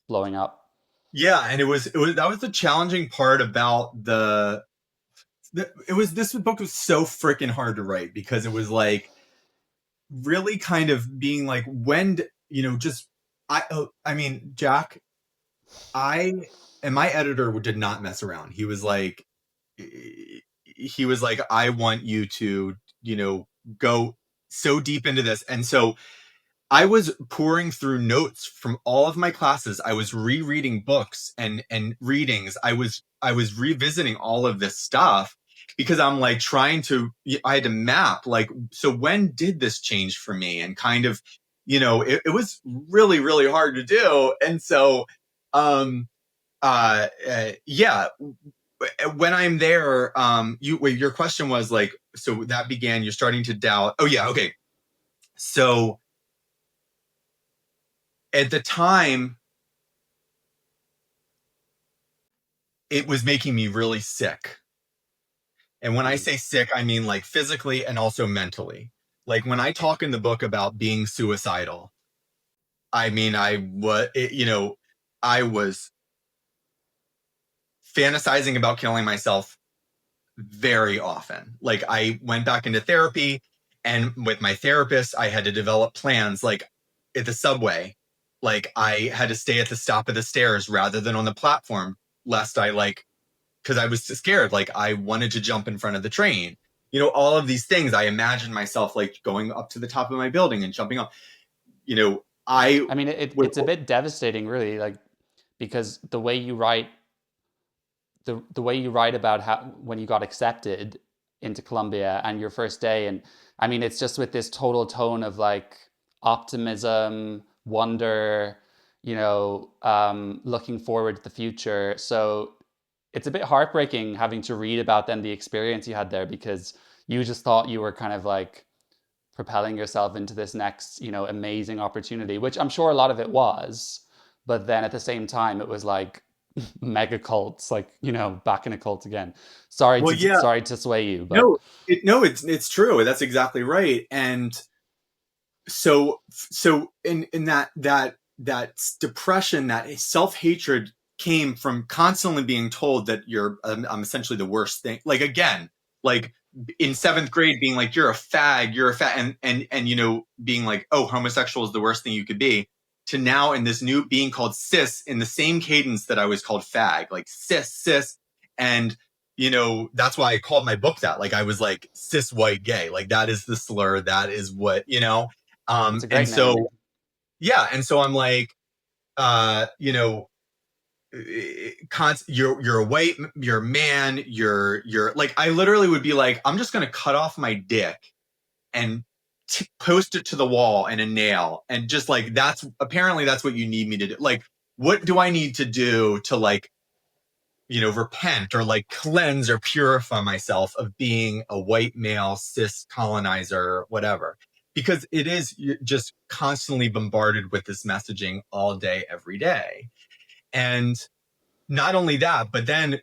blowing up? Yeah, and that was the challenging part about this book was so freaking hard to write, because it was like really kind of being like, when, I mean, Jack, and my editor did not mess around. He was like, he was like, I want you to, go so deep into this. And so I was pouring through notes from all of my classes. I was rereading books and readings. I was revisiting all of this stuff because I'm like I had to map, like, so when did this change for me? And kind of, it was really, really hard to do. And so, yeah, when I'm there, your question was like, so that began, you're starting to doubt. Oh yeah. Okay. So at the time, it was making me really sick. And when I say sick, I mean like physically and also mentally. Like when I talk in the book about being suicidal, I mean, I was fantasizing about killing myself very often. Like I went back into therapy, and with my therapist, I had to develop plans. Like at the subway, like I had to stay at the stop of the stairs rather than on the platform, lest because I was scared. Like I wanted to jump in front of the train. All of these things. I imagined myself like going up to the top of my building and jumping off. I mean, it's a bit devastating, really, like because the way you write about how when you got accepted into Columbia and your first day, and I mean, it's just with this total tone of like optimism, wonder, looking forward to the future. So it's a bit heartbreaking having to read about then the experience you had there because you just thought you were kind of like propelling yourself into this next, amazing opportunity, which I'm sure a lot of it was. But then at the same time, it was like mega cults, like, back in a cult again. Well, yeah, Sorry to sway you, but no, it's true. That's exactly right. And so in that depression, that self-hatred came from constantly being told that I'm essentially the worst thing. Like again, like in seventh grade, being like, you're a fag, and being like, oh, homosexual is the worst thing you could be, to now in this new being called cis in the same cadence that I was called fag, like cis. And that's why I called my book that. Like I was like cis white gay, like that is the slur, that is what. it's a And great name. so, yeah. And so I'm like, you're a white, you're a man, you're like, I literally would be like, I'm just going to cut off my dick and post it to the wall in a nail. And just like, that's what you need me to do. Like, what do I need to do to like, repent or like cleanse or purify myself of being a white male, cis colonizer, whatever. Because it is just constantly bombarded with this messaging all day, every day. And not only that, but then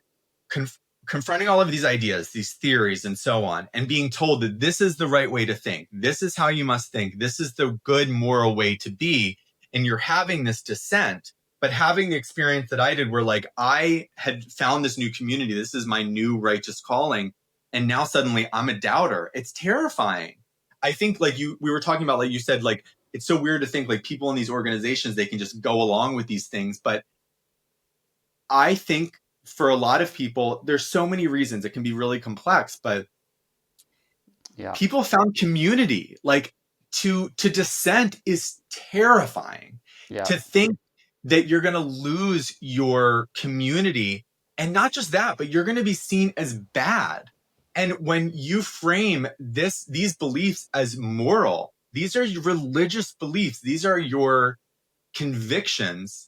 confronting all of these ideas, these theories, and so on, and being told that this is the right way to think. This is how you must think. This is the good moral way to be. And you're having this dissent, but having the experience that I did where like I had found this new community. This is my new righteous calling. And now suddenly I'm a doubter. It's terrifying. I think like we were talking about, like you said, like, it's so weird to think like people in these organizations, they can just go along with these things. But I think for a lot of people, there's so many reasons. It can be really complex, but Yeah. people found community. Like to dissent is terrifying. Yeah. To think that you're going to lose your community, and not just that, but you're going to be seen as bad. And when you frame these beliefs as moral, these are your religious beliefs. These are your convictions.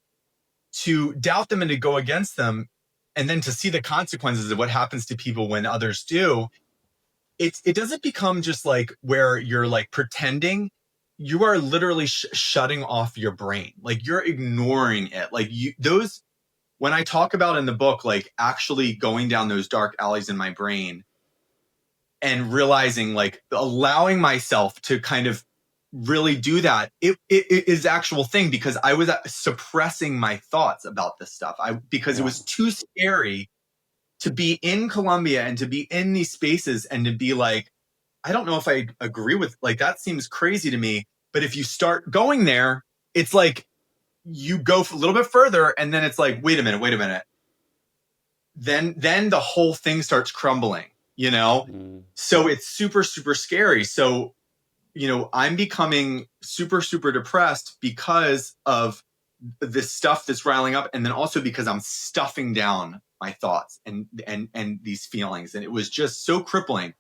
To doubt them and to go against them, and then to see the consequences of what happens to people when others do, it doesn't become just like where you're like pretending. You are literally shutting off your brain. Like you're ignoring it. Like when I talk about in the book, like actually going down those dark alleys in my brain and realizing, like allowing myself to kind of really do that, it is actual thing, because I was suppressing my thoughts about this stuff. Because it was too scary to be in Columbia and to be in these spaces and to be like, I don't know if I agree with, like, that seems crazy to me. But if you start going there, it's like you go a little bit further and then it's like, wait a minute. Then the whole thing starts crumbling. you know? Mm. So it's super, super scary. So, I'm becoming super, super depressed because of this stuff that's riling up. And then also because I'm stuffing down my thoughts and these feelings. And it was just so crippling.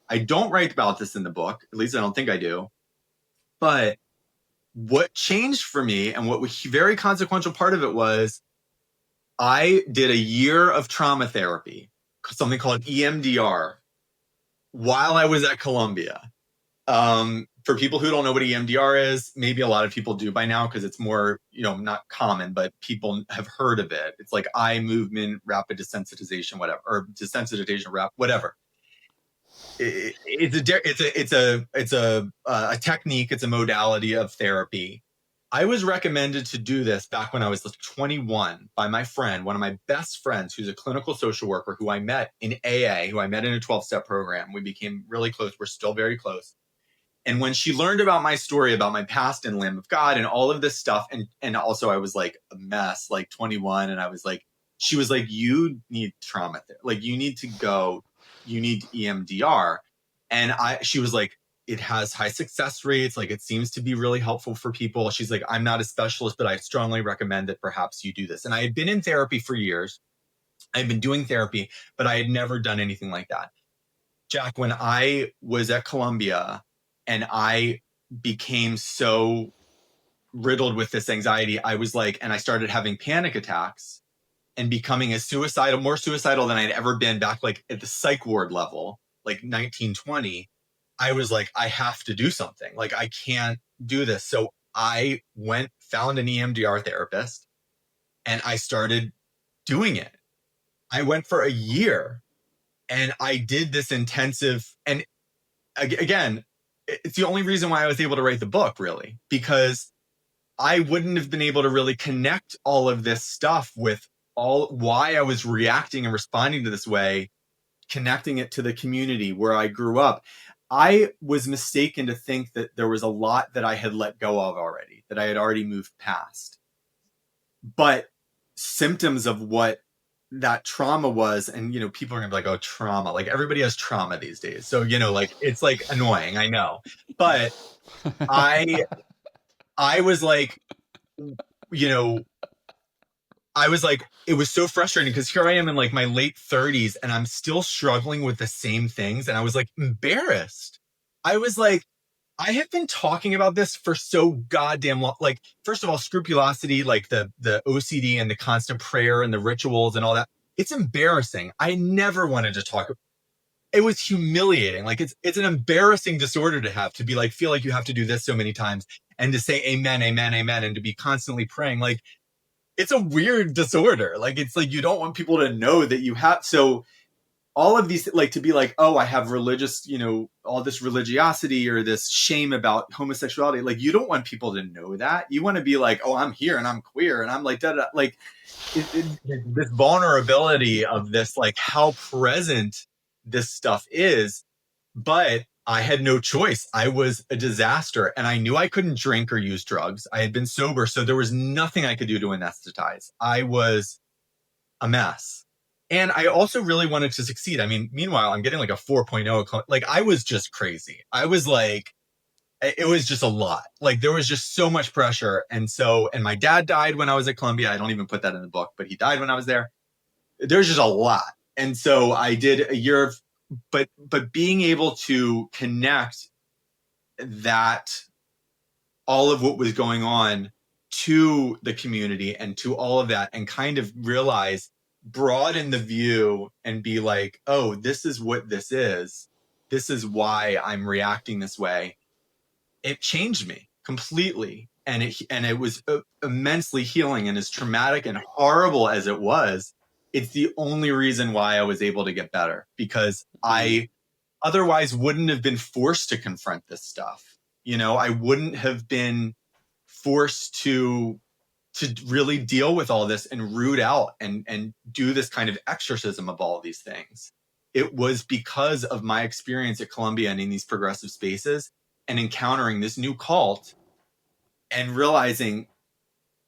I don't write about this in the book. At least I don't think I do. But what changed for me and what was a very consequential part of it was I did a year of trauma therapy, something called EMDR, while I was at Columbia. For people who don't know what EMDR is, maybe a lot of people do by now because it's more, not common, but people have heard of it. It's like eye movement, rapid desensitization, whatever, or desensitization, whatever. It's a technique. It's a modality of therapy. I was recommended to do this back when I was 21 by my friend, one of my best friends, who's a clinical social worker who I met in AA, who I met in a 12-step program. We became really close. We're still very close. And when she learned about my story, about my past in Lamb of God and all of this stuff, and also I was like a mess, like 21, and I was like, she was like, you need trauma therapy. Like you need to go, you need EMDR. And she was like, it has high success rates. Like it seems to be really helpful for people. She's like, I'm not a specialist, but I strongly recommend that perhaps you do this. And I had been in therapy for years. I'd been doing therapy, but I had never done anything like that. Jack, when I was at Columbia and I became so riddled with this anxiety, I was like, and I started having panic attacks and becoming more suicidal than I'd ever been back, like at the psych ward level, like 1920. I was like, I have to do something. Like, I can't do this. So I found an EMDR therapist and I started doing it. I went for a year and I did this intensive, and again, it's the only reason why I was able to write the book, really, because I wouldn't have been able to really connect all of this stuff with why I was reacting and responding to this way, connecting it to the community where I grew up. I was mistaken to think that there was a lot that I had let go of already, that I had already moved past. But symptoms of what that trauma was, and people are gonna be like, oh, trauma, like everybody has trauma these days, so like it's like annoying, I know, but I was like, you know I was like, it was so frustrating because here I am in like my late 30s and I'm still struggling with the same things, and I was like embarrassed. I was like, I have been talking about this for so goddamn long. Like, first of all, scrupulosity, like the OCD and the constant prayer and the rituals and all that. It's embarrassing. I never wanted to talk. It was humiliating. Like it's an embarrassing disorder to have, to be like, feel like you have to do this so many times and to say amen, amen, amen, and to be constantly praying. Like it's a weird disorder. Like it's like you don't want people to know that you have. So all of these, like to be like, oh, I have religious, all this religiosity or this shame about homosexuality. Like you don't want people to know that. You want to be like, oh, I'm here and I'm queer and I'm like, da, da. Like this vulnerability of this, like how present this stuff is. But I had no choice. I was a disaster and I knew I couldn't drink or use drugs. I had been sober. So there was nothing I could do to anesthetize. I was a mess. And I also really wanted to succeed. I mean, meanwhile, I'm getting like a 4.0. Like I was just crazy. I was like, it was just a lot. Like there was just so much pressure. And my dad died when I was at Columbia. I don't even put that in the book, but he died when I was there. There's just a lot. And so I did a year of, but being able to connect that, all of what was going on, to the community and to all of that, and kind of realize, broaden the view and be like, oh, this is what this is. This is why I'm reacting this way. It changed me completely. And it was immensely healing. And as traumatic and horrible as it was, it's the only reason why I was able to get better, because I otherwise wouldn't have been forced to confront this stuff. I wouldn't have been forced to really deal with all this and root out and do this kind of exorcism of all of these things. It was because of my experience at Columbia and in these progressive spaces and encountering this new cult and realizing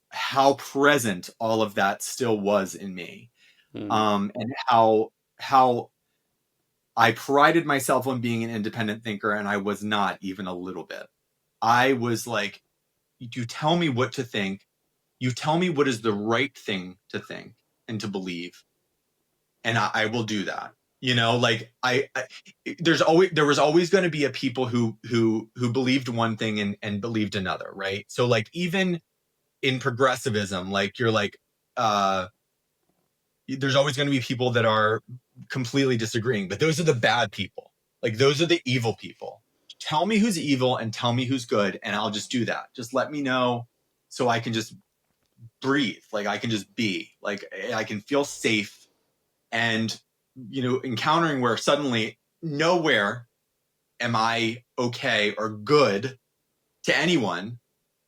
how present all of that still was in me. And how I prided myself on being an independent thinker, and I was not even a little bit. I was like, you tell me what to think. You tell me what is the right thing to think and to believe, and I will do that. Like there was always going to be a people who believed one thing and believed another, right? So like even in progressivism, like you're like, there's always going to be people that are completely disagreeing, but those are the bad people. Like those are the evil people. Tell me who's evil and tell me who's good, and I'll just do that. Just let me know so I can just breathe. Like I can just be. Like I can feel safe. And encountering where suddenly nowhere am I okay or good to anyone.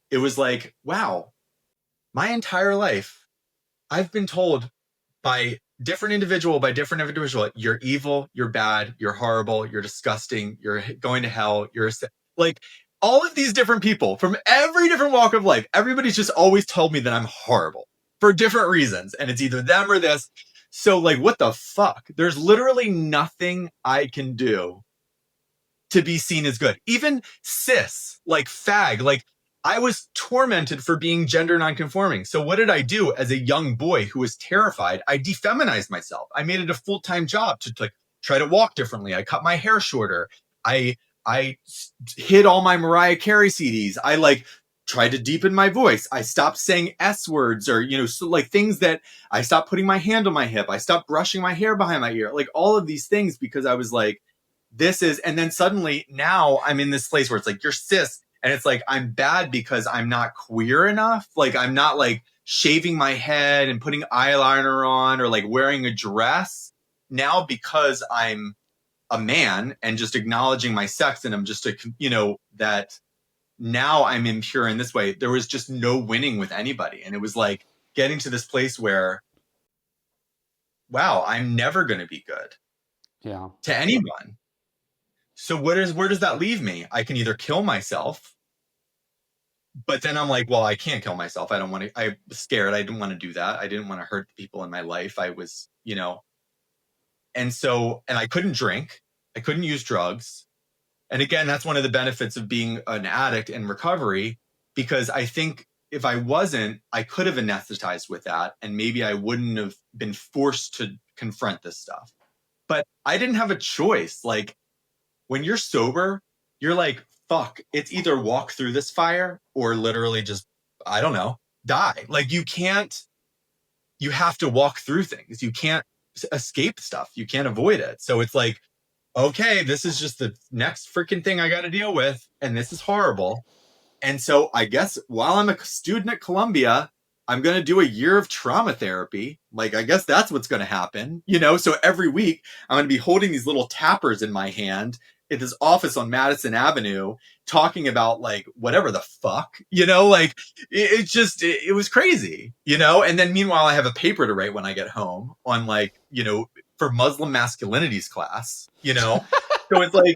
It was like, wow, my entire life I've been told by different individual, you're evil, you're bad, you're horrible, you're disgusting, you're going to hell, like all of these different people from every different walk of life. Everybody's just always told me that I'm horrible for different reasons. And it's either them or this. So like, what the fuck? There's literally nothing I can do to be seen as good. Even cis, like fag, like I was tormented for being gender nonconforming. So what did I do as a young boy who was terrified? I defeminized myself. I made it a full-time job to like try to walk differently. I cut my hair shorter. I hid all my Mariah Carey CDs. I like tried to deepen my voice. I stopped saying S words or, so like things that I stopped putting my hand on my hip. I stopped brushing my hair behind my ear, like all of these things, because I was like, and then suddenly now I'm in this place where it's like, you're cis. And it's like, I'm bad because I'm not queer enough. Like, I'm not like shaving my head and putting eyeliner on or like wearing a dress. Now, because I'm a man and just acknowledging my sex, and I'm just that now I'm impure in this way. There was just no winning with anybody. And it was like getting to this place where, wow, I'm never going to be good to anyone. So where does that leave me? I can either kill myself, but then I'm like, well, I can't kill myself. I don't want to, I was scared. I didn't want to do that. I didn't want to hurt people in my life. I was, and I couldn't drink. I couldn't use drugs. And again, that's one of the benefits of being an addict in recovery, because I think if I wasn't, I could have anesthetized with that. And maybe I wouldn't have been forced to confront this stuff. But I didn't have a choice. Like, when you're sober, you're like, fuck, it's either walk through this fire or literally just, I don't know, die. Like you have to walk through things. You can't escape stuff. You can't avoid it. So it's like, okay, this is just the next freaking thing I got to deal with. And this is horrible. And so I guess while I'm a student at Columbia, I'm going to do a year of trauma therapy. Like, I guess that's what's going to happen, So every week I'm going to be holding these little tappers in my hand at this office on Madison Avenue, talking about like whatever the fuck, like it was crazy, and then meanwhile I have a paper to write when I get home on like, for Muslim masculinities class, so it's like,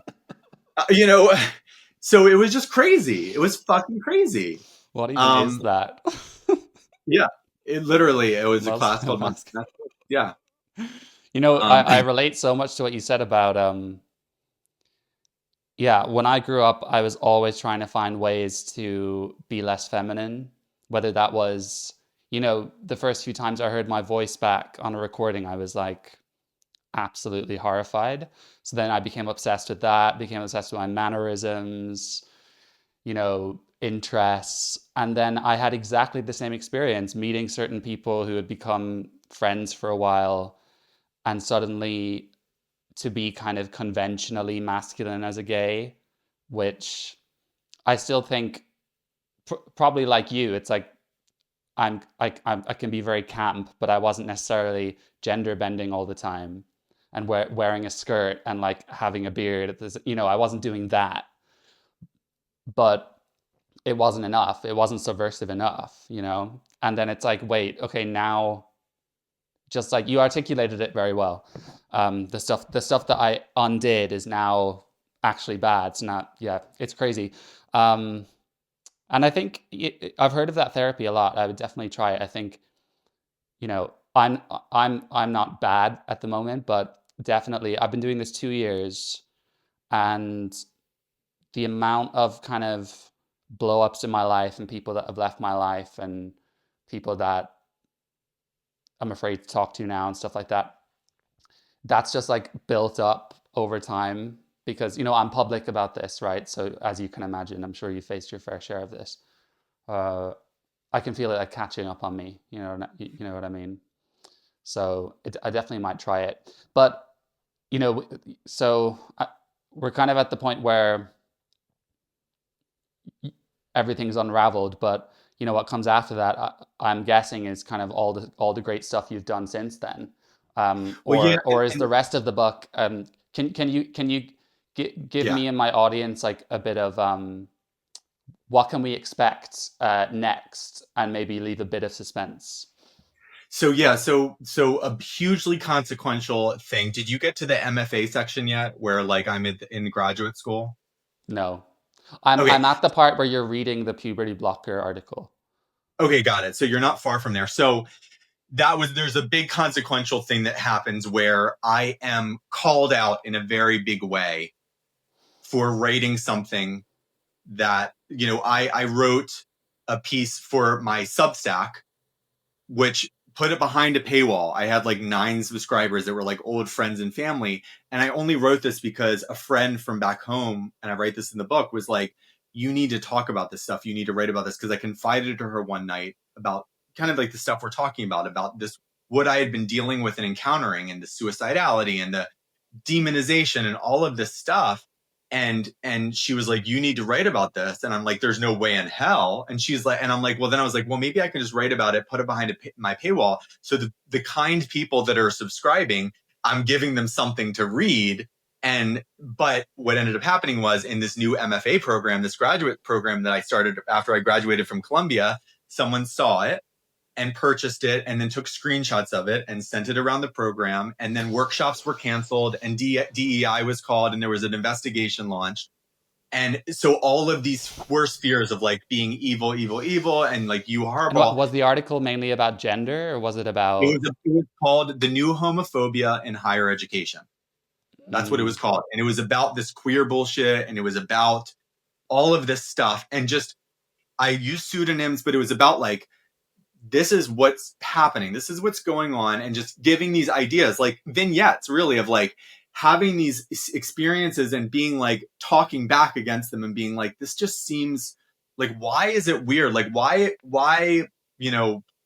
so it was just crazy. It was fucking crazy. What even is that? Yeah, it was a class called Muslim. Yeah. I relate so much to what you said about, when I grew up, I was always trying to find ways to be less feminine, whether that was, the first few times I heard my voice back on a recording, I was like absolutely horrified. So then I became obsessed with that, became obsessed with my mannerisms, interests. And then I had exactly the same experience meeting certain people who had become friends for a while, and suddenly to be kind of conventionally masculine as a gay, which I still think probably like you, it's like I can be very camp, but I wasn't necessarily gender bending all the time and wearing a skirt and like having a beard. I wasn't doing that, but it wasn't enough. It wasn't subversive enough, And then it's like, wait, okay, now, just like you articulated it very well. The stuff that I undid is now actually bad. It's not, it's crazy. And I think I've heard of that therapy a lot. I would definitely try it. I think, I'm not bad at the moment, but definitely. I've been doing this 2 years, and the amount of kind of blow ups in my life and people that have left my life and people that I'm afraid to talk to now and stuff like that, that's just like built up over time because, I'm public about this, right? So as you can imagine, I'm sure you faced your fair share of this. Uh, I can feel it like catching up on me, you know what I mean? So I definitely might try it. But, you know, so we're kind of at the point where everything's unraveled, but what comes after that, I'm guessing, is kind of all the great stuff you've done since then. Well, yeah, Or is the rest of the book? Can you give yeah. me and my audience like a bit of what can we expect next, and maybe leave a bit of suspense? So yeah, so a hugely consequential thing. Did you get to the MFA section yet, where like I'm in graduate school? No, I'm Okay, I'm at the part where you're reading the puberty blocker article. okay, got it. So you're not far from there. So there's a big consequential thing that happens where I am called out in a very big way for writing something that, I wrote a piece for my Substack, which put it behind a paywall. I had like 9 subscribers that were like old friends and family. And I only wrote this because a friend from back home, and I write this in the book, was like, you need to talk about this stuff. You need to write about this. Because I confided to her one night about kind of like the stuff we're talking about this, what I had been dealing with and encountering, and the suicidality and the demonization and all of this stuff. And she was like, you need to write about this. And I'm like, there's no way in hell. And she's like, and I'm like, well, then I was like, well, maybe I can just write about it, put it behind my paywall. So the kind people that are subscribing, I'm giving them something to read. But what ended up happening was, in this new MFA program, this graduate program that I started after I graduated from Columbia, someone saw it and purchased it, and then took screenshots of it and sent it around the program. And then workshops were canceled, and DEI was called, and there was an investigation launched. And so all of these worst fears of like being evil, evil, evil, and like you And what horrible. was the article mainly about? Gender, or was it about? It was called The New Homophobia in Higher Education. That's what it Mm, was called. And it was about this queer bullshit, and it was about all of this stuff. And just, I used pseudonyms, but it was about like, this is what's happening. This is what's going on. And just giving these ideas, like vignettes, really, of like having these experiences and being like talking back against them and being like, this just seems like, why is it weird? Like, why, da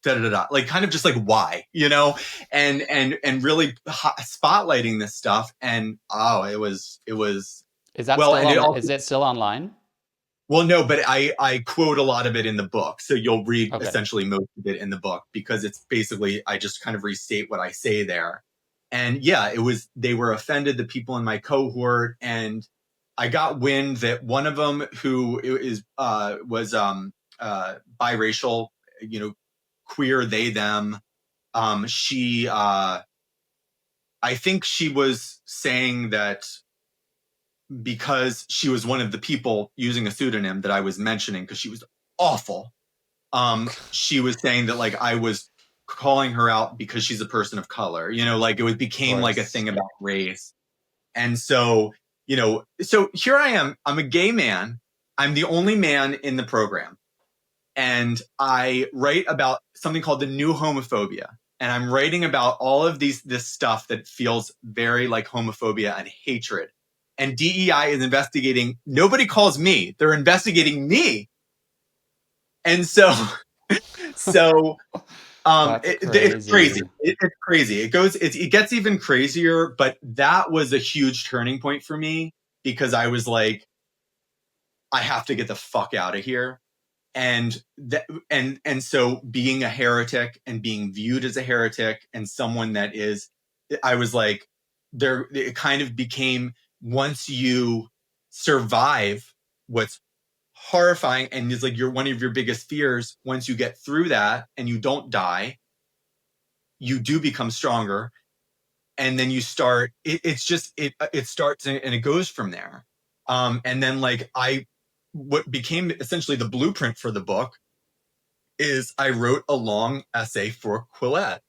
da da, like kind of just like, why, and really spotlighting this stuff. And oh, it was, is that well, still and it on? also, Is it still online? well, no, but I quote a lot of it in the book. So you'll read Okay. essentially most of it in the book, because it's basically, I just kind of restate what I say there. And yeah, they were offended, the people in my cohort. And I got wind that one of them, who was biracial, queer, they, them. She, I think she was saying that because she was one of the people using a pseudonym that I was mentioning, because she was awful. She was saying that like I was calling her out because she's a person of color, like it Of became like a course. thing about race. And so, so here I am, I'm a gay man. I'm the only man in the program. And I write about something called the new homophobia. And I'm writing about all of this stuff that feels very like homophobia and hatred. And DEI is investigating. Nobody calls me. They're investigating me. And so That's it's crazy. crazy. It's crazy. It gets even crazier. But that was a huge turning point for me, because I was like, I have to get the fuck out of here. And so being a heretic and being viewed as a heretic and someone that is, I was like, there, it kind of became, once you survive what's horrifying and is like one of your biggest fears, once you get through that and you don't die, you do become stronger. And then you start, it's just, it starts and it goes from there. And then like what became essentially the blueprint for the book is I wrote a long essay for Quillette.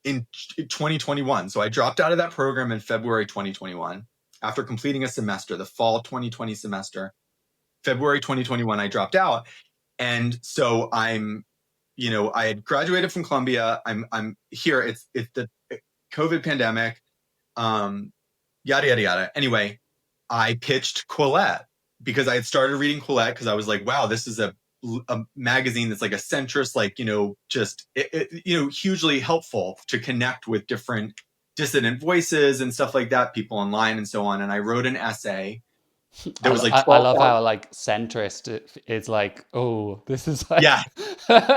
in 2021. So I dropped out of that program in February 2021 after completing a semester, the fall 2020 semester. February 2021, I dropped out. And so I'm, I had graduated from Columbia. I'm here. It's the COVID pandemic, yada, yada, yada. Anyway, I pitched Quillette because I had started reading Quillette because I was like, wow, this is a magazine that's like a centrist, like, just, hugely helpful to connect with different dissident voices and stuff like that, people online and so on. And I wrote an essay that was like I 12. love how like centrist it's like, oh, this is like Yeah,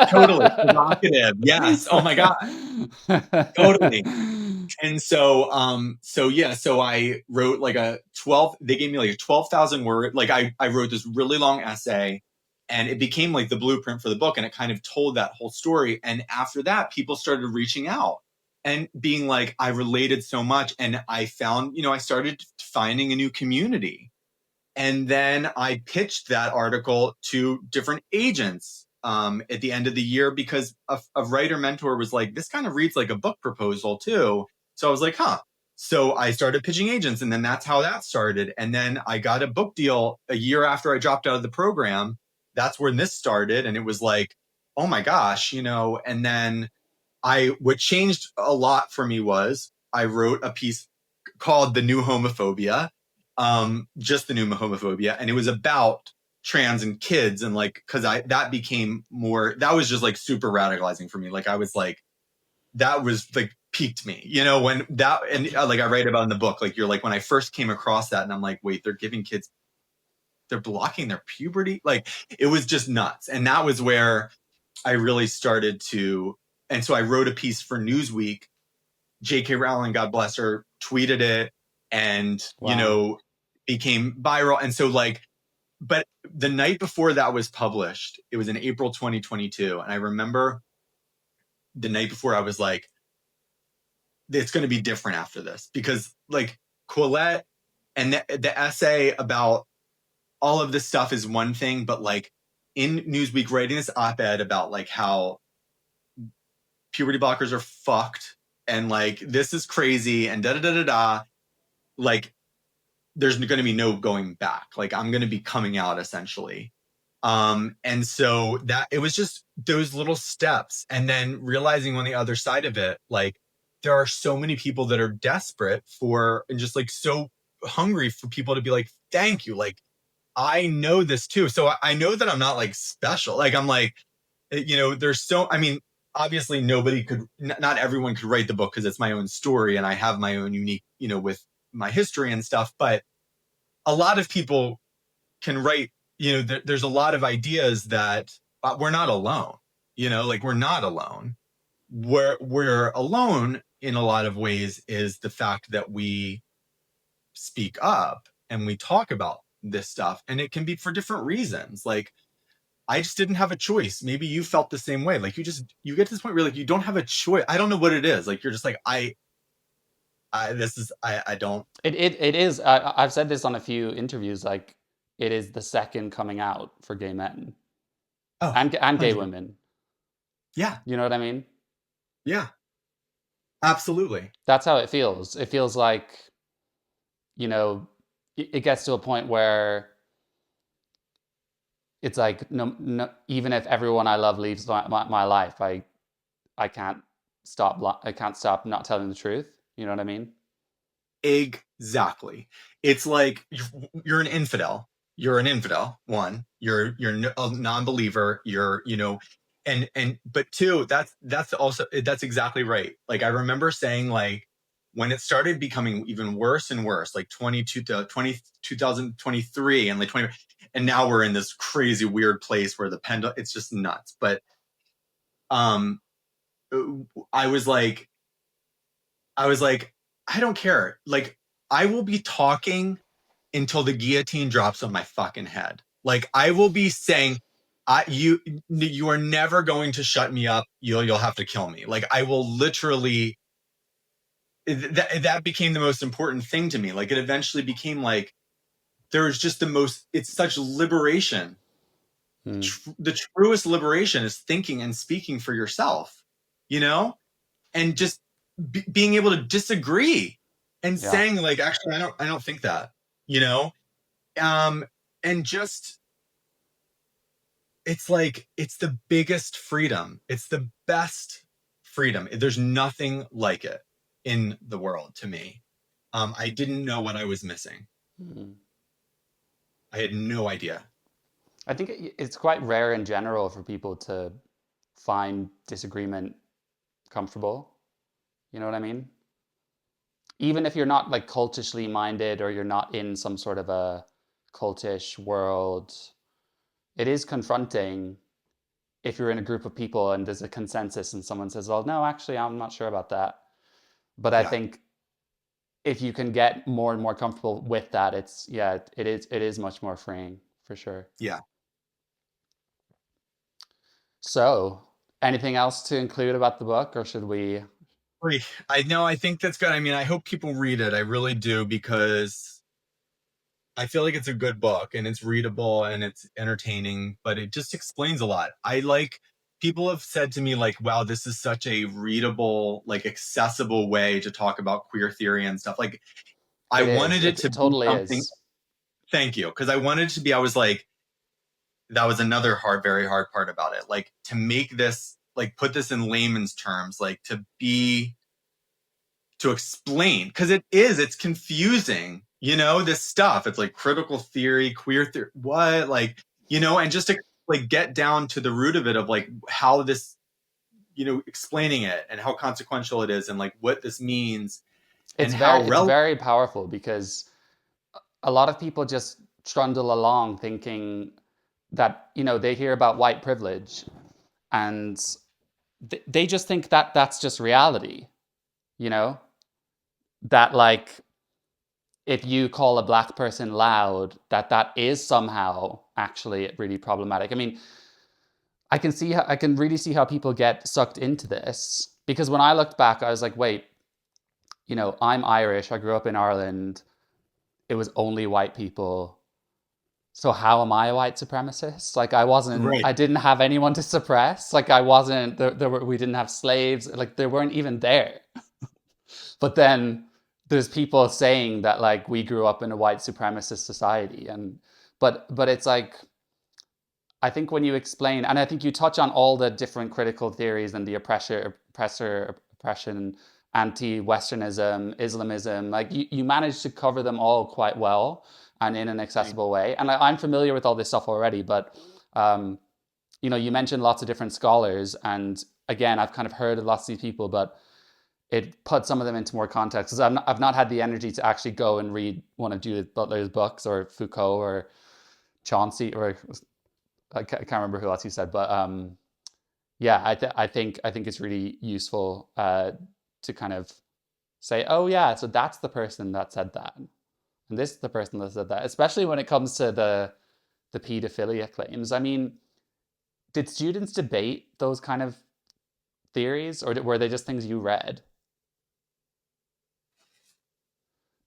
totally provocative. Yes. Oh my God. Totally. And so I wrote like they gave me like a 12,000 word, like I wrote this really long essay and it became like the blueprint for the book. And it kind of told that whole story. And after that, people started reaching out and being like, I related so much. And I found, I started finding a new community. And then I pitched that article to different agents at the end of the year because a writer mentor was like, this kind of reads like a book proposal too. So I was like, huh. So I started pitching agents and then that's how that started. And then I got a book deal a year after I dropped out of the program. That's when this started. And it was like, oh my gosh, and then what changed a lot for me was I wrote a piece called The New Homophobia, just the new homophobia. And it was about trans and kids. And like, cause that was just like super radicalizing for me. Like, I was like, that was like piqued me, when that, and like I write about in the book, like when I first came across that and I'm like, wait, they're blocking their puberty. Like it was just nuts. And that was where I really started to, and so I wrote a piece for Newsweek. J.K. Rowling, God bless her, tweeted it and, wow. Became viral. And so but the night before that was published, it was in April 2022. And I remember the night before I was like, it's going to be different after this because like Quillette and the essay about all of this stuff is one thing, but like in Newsweek writing this op-ed about like how puberty blockers are fucked and like this is crazy and da da da da da, like there's going to be no going back. Like I'm going to be coming out essentially. And so that it was just those little steps and then realizing on the other side of it, like there are so many people that are desperate for and just like so hungry for people to be like, thank you. Like I know this too. So I know that I'm not like special. Like I'm like, obviously not everyone could write the book because it's my own story and I have my own unique, with my history and stuff. But a lot of people can write, there's a lot of ideas that we're not alone, like we're not alone. We're alone in a lot of ways is the fact that we speak up and we talk about this stuff and it can be for different reasons. Like I just didn't have a choice. Maybe you felt the same way. Like you get to this point where like you don't have a choice. I don't know what it is. Like you're just like, I don't. It is. I've said this on a few interviews. Like, it is the second coming out for gay men Oh, and gay 100%. women. Yeah. You know what I mean? Yeah. Absolutely. That's how it feels. It feels like, it gets to a point where it's like, no, even if everyone I love leaves my life, I can't I can't stop not telling the truth. You know what I mean? Exactly. It's like you're an infidel. You're an infidel. One, you're a non-believer. You're, but two, that's exactly right. Like I remember saying like when it started becoming even worse and worse, like 2023 and like 20, and now we're in this crazy weird place where the pendulum, it's just nuts. But um, I was like, I don't care. Like, I will be talking until the guillotine drops on my fucking head. Like, I will be saying, you are never going to shut me up. You'll have to kill me. Like, I will literally. That became the most important thing to me. Like, it eventually became like there was just it's such liberation. Hmm. The truest liberation is thinking and speaking for yourself, and just being able to disagree and Yeah. saying like, actually, I don't think that, you know, and just, it's like, it's the biggest freedom. It's the best freedom. There's nothing like it in the world to me. I didn't know what I was missing. Mhm. I had no idea. I think it's quite rare in general for people to find disagreement comfortable. You know what I mean? Even if you're not like cultishly minded or you're not in some sort of a cultish world, it is confronting if you're in a group of people and there's a consensus and someone says, well, no, actually, I'm not sure about that. But I Yeah. think if you can get more and more comfortable with that, it's, yeah, it is much more freeing for sure. Yeah. So, anything else to include about the book, or should we? Free. I know. I think that's good. I mean, I hope people read it. I really do, because I feel like it's a good book and it's readable and it's entertaining, but it just explains a lot. People have said to me like, wow, this is such a readable, like accessible way to talk about queer theory and stuff. Like, I It is. wanted it It to be totally something. is. Thank you. Because I wanted it to be, I was like, that was another very hard part about it. Like, to make this, like, put this in layman's terms, like, to explain, because it's confusing, this stuff. It's like critical theory, queer theory, what, like, and just to like get down to the root of it, of like how this, explaining it and how consequential it is and like what this means and how It's relevant. very powerful because a lot of people just trundle along thinking that, they hear about white privilege and they just think that that's just reality, you know? That like if you call a black person loud, that is somehow actually really problematic. I mean, I can really see how people get sucked into this because when I looked back, I was like, wait, I'm Irish. I grew up in Ireland. It was only white people. So how am I a white supremacist? Like Right. I didn't have anyone to suppress. Like I wasn't, we didn't have slaves. Like they weren't even there. But then there's people saying that like we grew up in a white supremacist society. But it's like, I think when you explain, and I think you touch on all the different critical theories and the oppression, anti-Westernism, Islamism, like you manage to cover them all quite well and in an accessible way. And I'm familiar with all this stuff already, but um, you mentioned lots of different scholars, and again, I've kind of heard of lots of these people, but it put some of them into more context because I've not had the energy to actually go and read one of Judith Butler's books or Foucault or Chauncey or I can't remember who else you said, but yeah, I think it's really useful to kind of say, oh yeah, so that's the person that said that, and this is the person that said that. Especially when it comes to the pedophilia claims. I mean, did students debate those kind of theories, or were they just things you read?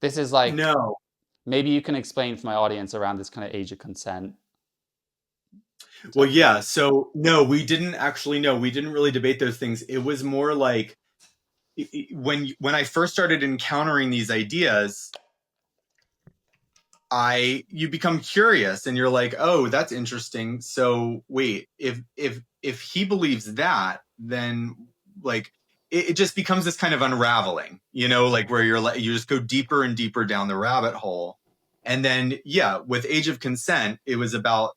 This is like No. maybe you can explain for my audience around this kind of age of consent Well, type yeah. thing. So no, we didn't actually. No, we didn't really debate those things. It was more like, when I first started encountering these ideas, you become curious and you're like, oh, that's interesting. So wait, if he believes that, then like it just becomes this kind of unraveling, like where you're like, you just go deeper and deeper down the rabbit hole. And then yeah, with Age of Consent, it was about,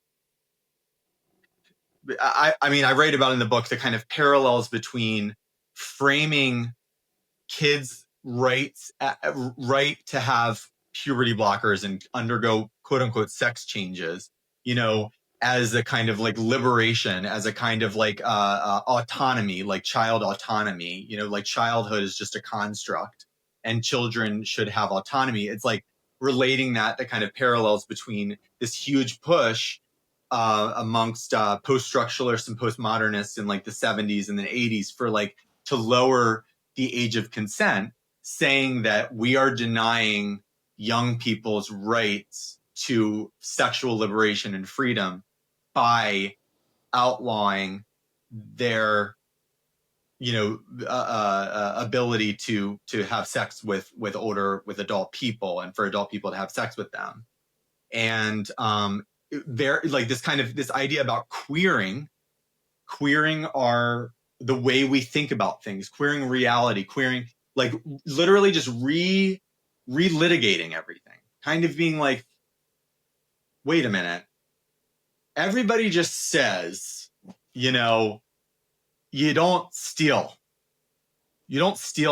I mean, I write about in the book the kind of parallels between framing kids' right to have puberty blockers and undergo quote unquote sex changes, as a kind of like liberation, as a kind of like autonomy, like child autonomy, like childhood is just a construct and children should have autonomy. It's like relating that, the kind of parallels between this huge push amongst post-structuralists and postmodernists in like the 70s and the 80s for like to lower the age of consent, saying that we are denying young people's rights to sexual liberation and freedom by outlawing their ability to have sex with adult people, and for adult people to have sex with them. And very like this idea about queering our the way we think about things, queering reality, queering, like literally just relitigating everything, kind of being like, wait a minute, everybody just says, you don't steal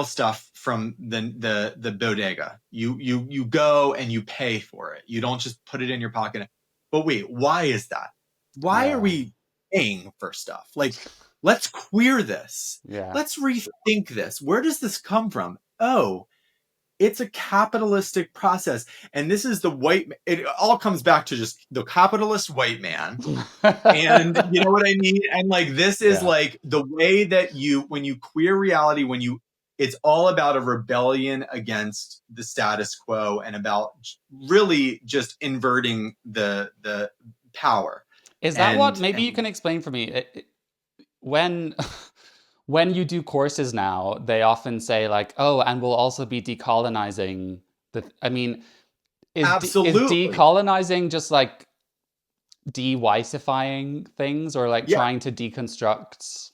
stuff from the bodega. You go and you pay for it. You don't just put it in your pocket. But wait, why is that? Why are we paying for stuff? Like, let's queer this. Yeah. Let's rethink this. Where does this come from? Oh, it's a capitalistic process. And this is it all comes back to just the capitalist white man. And you know what I mean? And like, this is like the way that when you queer reality, it's all about a rebellion against the status quo and about really just inverting the power. Is that what, maybe you can explain for me, when when you do courses now, they often say like, oh, and we'll also be decolonizing I mean, is decolonizing just like de-whiteifying things, or like trying to deconstruct?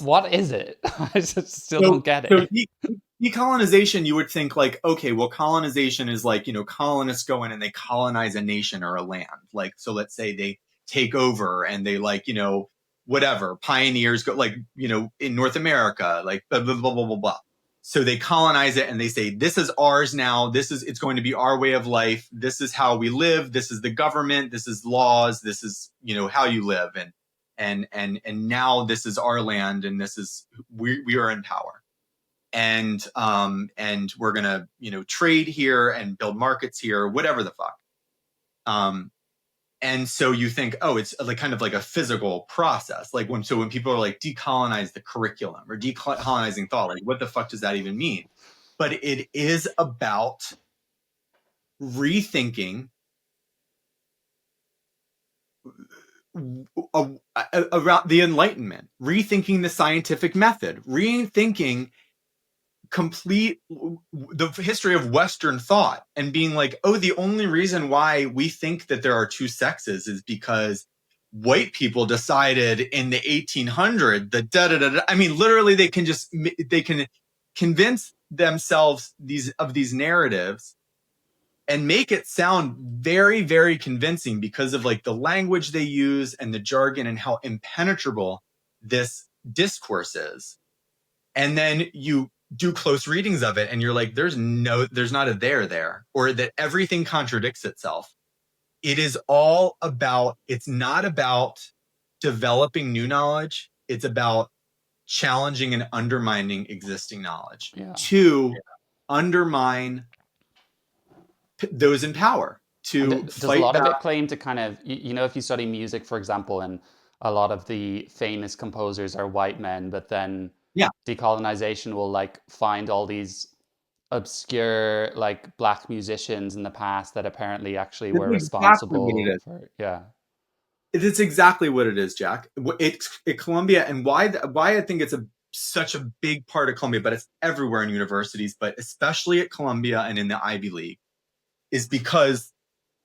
What is it? I just still don't get it. So decolonization, you would think like, okay, well, colonization is like, colonists go in and they colonize a nation or a land. Like, so let's say they take over and they like, whatever, pioneers go like, in North America, like blah, blah, blah, blah, blah, blah. So they colonize it and they say, this is ours now. It's going to be our way of life. This is how we live. This is the government. This is laws. This is, how you live. And now this is our land, and this is, we are in power. And we're going to, trade here and build markets here, whatever the fuck. And so you think, oh, it's like kind of like a physical process. Like when people are like decolonize the curriculum or decolonizing thought, like what the fuck does that even mean? But it is about rethinking around the Enlightenment, rethinking the scientific method, rethinking the history of Western thought, and being like, oh, the only reason why we think that there are two sexes is because white people decided in the 1800s that da da da. I mean, literally, they can convince themselves of these narratives and make it sound very, very convincing because of like the language they use and the jargon and how impenetrable this discourse is. And then you do close readings of it and you're like, there's not a there, or that everything contradicts itself. It is all about, it's not about developing new knowledge. It's about challenging and undermining existing knowledge to undermine those in power. Does a lot of it claim to kind of, if you study music, for example, and a lot of the famous composers are white men, but then decolonization will like find all these obscure like black musicians in the past that apparently actually were responsible for It's exactly what it is, Jack. It's at Columbia, and why I think it's such a big part of Columbia, but it's everywhere in universities, but especially at Columbia and in the Ivy League, is because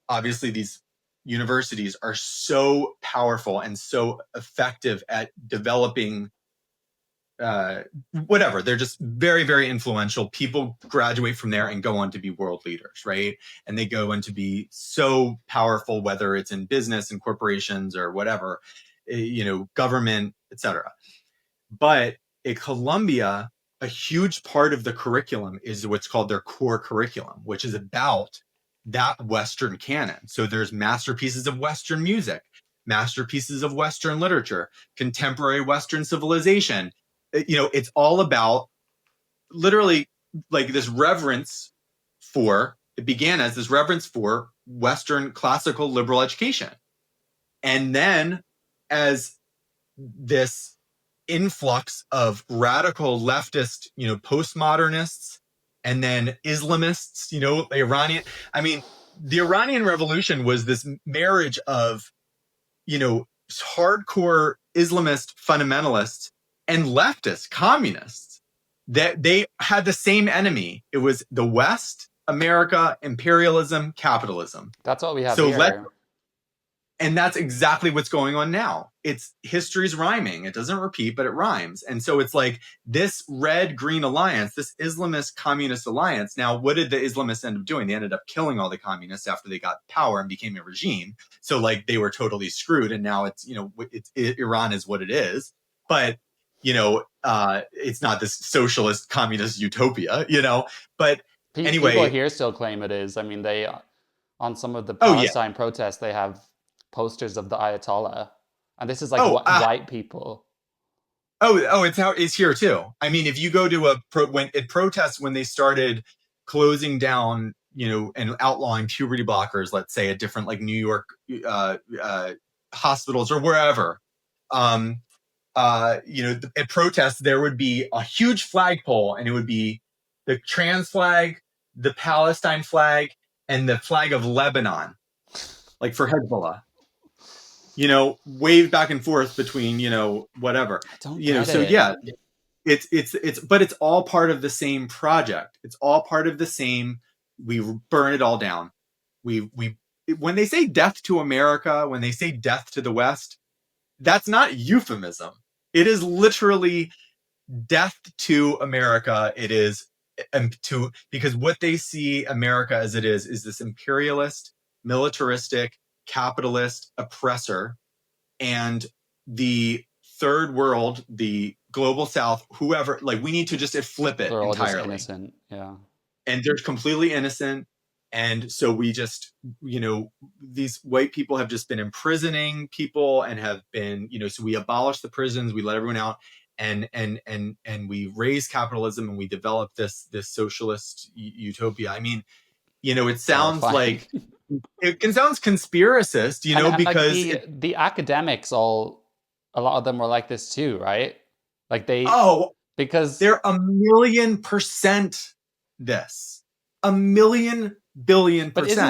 obviously these universities are so powerful and so effective at developing whatever. They're just very, very influential. People graduate from there and go on to be world leaders, right? And they go on to be so powerful, whether it's in business and corporations or whatever, government, etc. But at Columbia, a huge part of the curriculum is what's called their core curriculum, which is about that Western canon. So there's masterpieces of Western music, masterpieces of Western literature, contemporary Western civilization. It's all about literally like this reverence for, it began as this reverence for Western classical liberal education. And then as this influx of radical leftist, postmodernists, and then Islamists, Iranian. I mean, the Iranian Revolution was this marriage of, hardcore Islamist fundamentalists and leftists, communists, that they had the same enemy. It was the West, America, imperialism, capitalism. That's what we have So here. and that's exactly what's going on now. It's history's rhyming. It doesn't repeat, but it rhymes. And so it's like this red-green alliance, this Islamist communist alliance. Now, what did the Islamists end up doing? They ended up killing all the communists after they got power and became a regime. So like they were totally screwed. And now it's, Iran is what it is. But, it's not this socialist communist utopia, but anyway. People here still claim it is. I mean, they, on some of the Palestine protests, they have posters of the Ayatollah, and this is like white people. It's here too. I mean, if you go to protests when they started closing down, and outlawing puberty blockers, let's say at different like New York hospitals or wherever, at protests there would be a huge flagpole, and it would be the trans flag, the Palestine flag, and the flag of Lebanon, like for Hezbollah. Wave back and forth between, whatever. But it's all part of the same project. It's all part of the same. We burn it all down. When they say death to America, when they say death to the West, that's not euphemism. It is literally death to America. It is because what they see America as it is this imperialist, militaristic, capitalist oppressor, and the third world, the global South, whoever, like we need to just flip it they're all entirely. Just innocent, yeah. And they're completely innocent. And so we just, these white people have just been imprisoning people and have been, so we abolish the prisons, we let everyone out, and we raise capitalism, and we develop this socialist utopia. I mean, it sounds like it sounds conspiracist, because like the academics, a lot of them were like this too, right? Like because they're 1,000,000% this, 1,000,000,000,000%. But isn't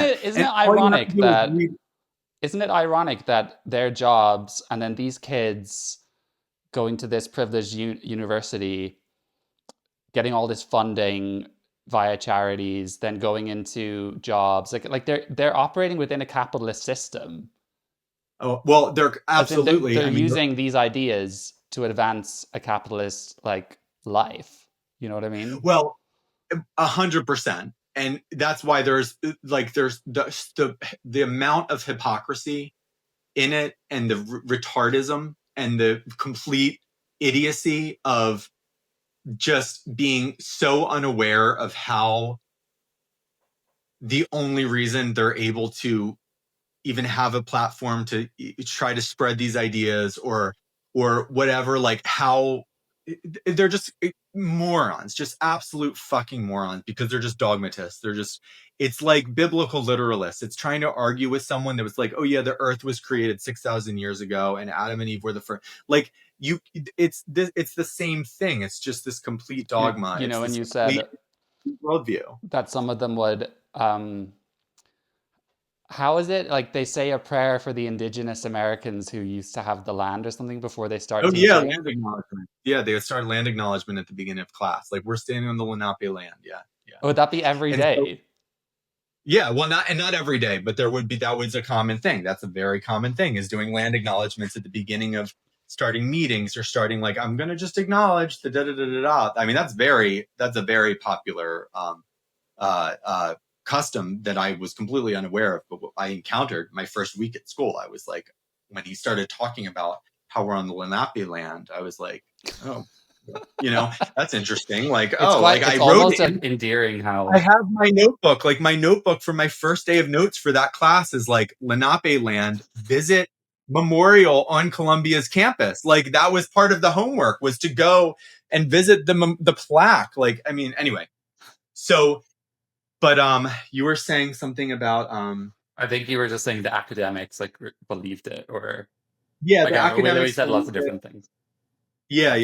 it ironic that their jobs, and then these kids going to this privileged university, getting all this funding via charities, then going into jobs, like they're operating within a capitalist system. Oh, well, they're absolutely they're using these ideas to advance a capitalist like life. You know what I mean? Well, 100%. And that's why there's the amount of hypocrisy in it, and the retardism, and the complete idiocy of just being so unaware of how the only reason they're able to even have a platform to try to spread these ideas or whatever, like how they're just morons, just absolute fucking morons, because they're just dogmatists. It's like biblical literalists. It's trying to argue with someone that was like, oh yeah, the earth was created 6,000 years ago and Adam and Eve were the first. Like it's the same thing. It's just this complete dogma. And you said worldview that some of them would, how is it? Like they say a prayer for the indigenous Americans who used to have the land or something before they start teaching? Yeah, land acknowledgement. Yeah, they would start land acknowledgement at the beginning of class. Like, we're standing on the Lenape land. Yeah. Would that be every day? Yeah, well, not every day, but that was a common thing. That's a very common thing, is doing land acknowledgements at the beginning of starting meetings, or starting like, I'm going to just acknowledge the da-da-da-da-da. I mean, that's a very popular custom that I was completely unaware of, but I encountered my first week at school. I was like, when he started talking about how we're on the Lenape land, I was like, oh, that's interesting. Like, it's I wrote it. Endearing how I have my notebook. Like, my notebook for my first day of notes for that class is like, Lenape land, visit memorial on Columbia's campus. Like, that was part of the homework, was to go and visit the plaque. Like, I mean, anyway. So, but you were saying something about I think you were just saying the academics like believed it, or yeah, the academics. We said lots of different things. Yeah.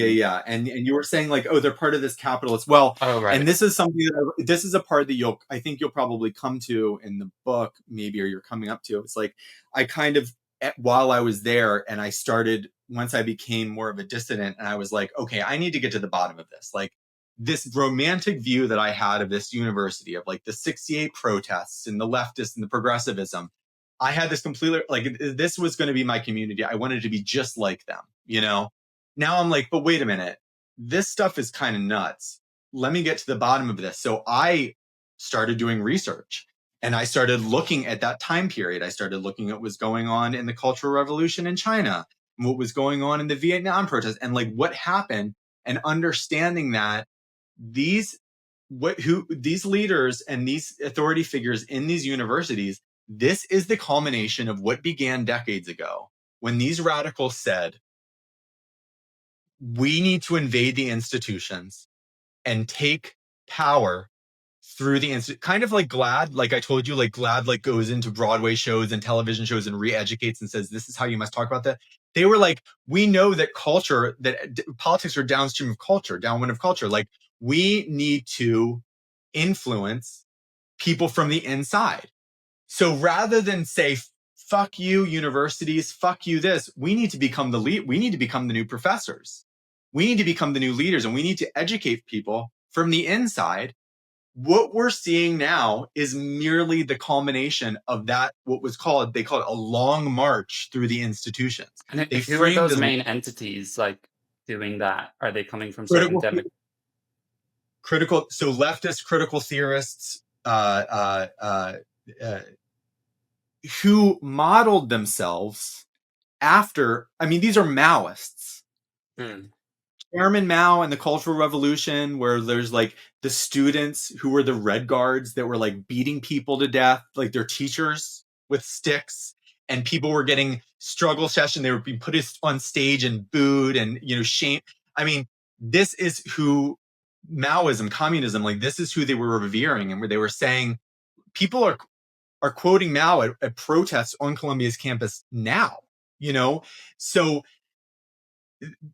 And you were saying like, oh, they're part of this capitalist. Well, right. And this is something this is a part that I think you'll probably come to in the book, maybe, or you're coming up to. It's like, I kind of, while I was there and I started once I became more of a dissident, and I was like, okay, I need to get to the bottom of this. Like, this romantic view that I had of this university, of like the 68 protests and the leftists and the progressivism, I had this completely, like, this was going to be my community. I wanted to be just like them, you know? Now I'm like, but wait a minute, this stuff is kind of nuts. Let me get to the bottom of this. So I started doing research, and I started looking at that time period. I started looking at what was going on in the Cultural Revolution in China, and what was going on in the Vietnam protests, and like what happened, and understanding that these these leaders and these authority figures in these universities, this is the culmination of what began decades ago when these radicals said, we need to invade the institutions and take power through the kind of like GLAAD, like I told you, like GLAAD like goes into Broadway shows and television shows and re-educates and says, this is how you must talk about that. They were like, we know that culture, that politics are downstream of culture, downwind of culture. Like, we need to influence people from the inside. So rather than say, fuck you, universities, fuck you, this, we need to become the lead. We need to become the new professors. We need to become the new leaders, and we need to educate people from the inside. What we're seeing now is merely the culmination of that, what was called, they call it a long march through the institutions. And They who are those framed main entities like doing that? Are they coming from certain critical, critical, so leftist critical theorists who modeled themselves after, I mean, these are Maoists. Chairman Mao and the Cultural Revolution, where there's like the students who were the Red Guards that were like beating people to death, like their teachers with sticks, and people were getting struggle session. They were being put on stage and booed and, you know, shame. I mean, this is who Maoism, communism, like this is who they were revering, and where they were saying, people are quoting Mao at protests on Columbia's campus now, you know? So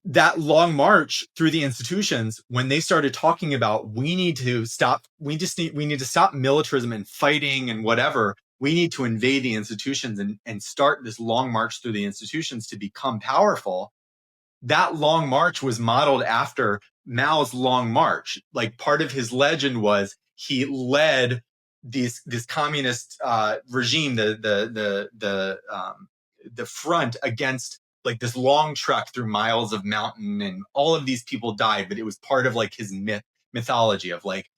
that long march through the institutions, when they started talking about, we need to stop militarism and fighting and whatever, we need to invade the institutions and start this long march through the institutions to become powerful. That long march was modeled after Mao's long march. Like, part of his legend was he led this communist regime, the front against like this long trek through miles of mountain, and all of these people died, but it was part of like his mythology of like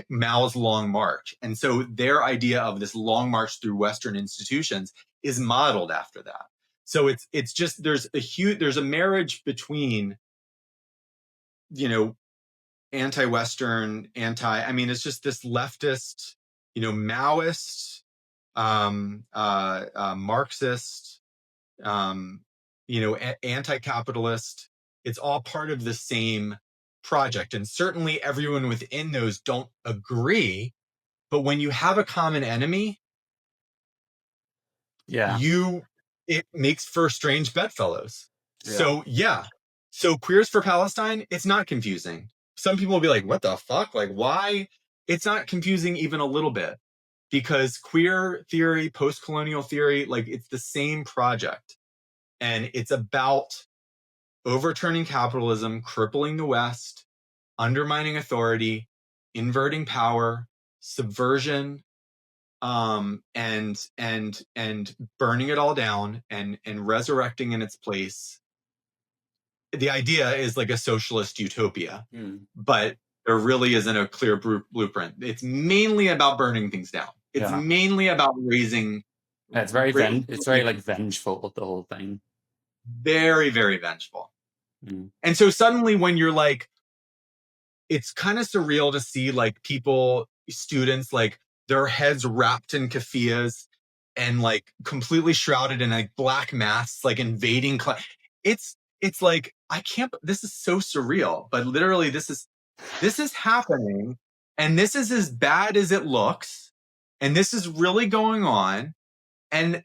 Mao's long march. And so their idea of this long march through Western institutions is modeled after that. So it's just, there's a marriage between, you know, anti-Western, I mean, it's just this leftist, you know, Maoist, Marxist, you know, anti-capitalist. It's all part of the same project. And certainly everyone within those don't agree. But when you have a common enemy, it makes for strange bedfellows. So so Queers for Palestine, it's not confusing. Some people will be like, what the fuck? Like, why? It's not confusing even a little bit, because queer theory, post-colonial theory, like, it's the same project. And it's about overturning capitalism, crippling the West, undermining authority, inverting power, subversion, and burning it all down and resurrecting in its place. The idea is like a socialist utopia, but there really isn't a clear blueprint. It's mainly about burning things down. It's mainly about raising. It's very like vengeful, the whole thing. Very, very vengeful. And so suddenly when you're like, it's kind of surreal to see like people, students, like their heads wrapped in keffiyehs and like completely shrouded in like black masks, like invading it's like, I can't, this is so surreal, but literally this is happening, and this is as bad as it looks, and this is really going on. And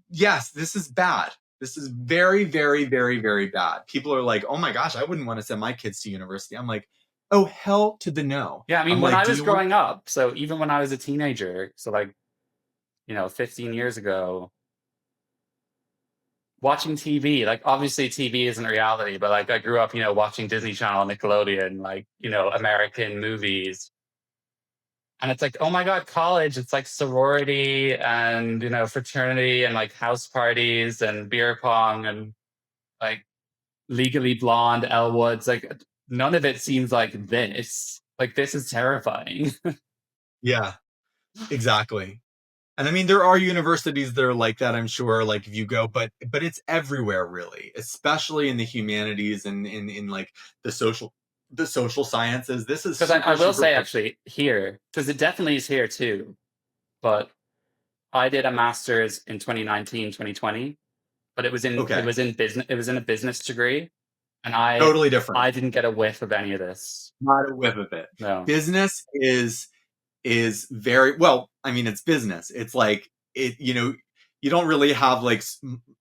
yes, this is bad. This is very, very, very, very bad. People are like, oh my gosh, I wouldn't want to send my kids to university. I'm like, oh, hell to the no. Yeah, I mean, when I was growing up, so even when I was a teenager, so like, you know, 15 years ago, watching TV, like obviously TV isn't reality, but like I grew up, watching Disney Channel, Nickelodeon, like, American movies. And it's like, oh my God, college, it's like sorority and, fraternity and like house parties and beer pong and like Legally Blonde, Elle Woods. Like none of it seems like this. Like this is terrifying. Yeah, exactly. And I mean, there are universities that are like that, I'm sure, like if you go, but it's everywhere really, especially in the humanities and in like the social sciences. This is Because I super, will super say actually here, because it definitely is here too, but I did a master's in 2019, 2020, but it okay. was in business, it was in a business degree, and I Totally different. I didn't get a whiff of any of this. Not a whiff of it. No. Business is very well, I mean, it's business. It's like it, you don't really have like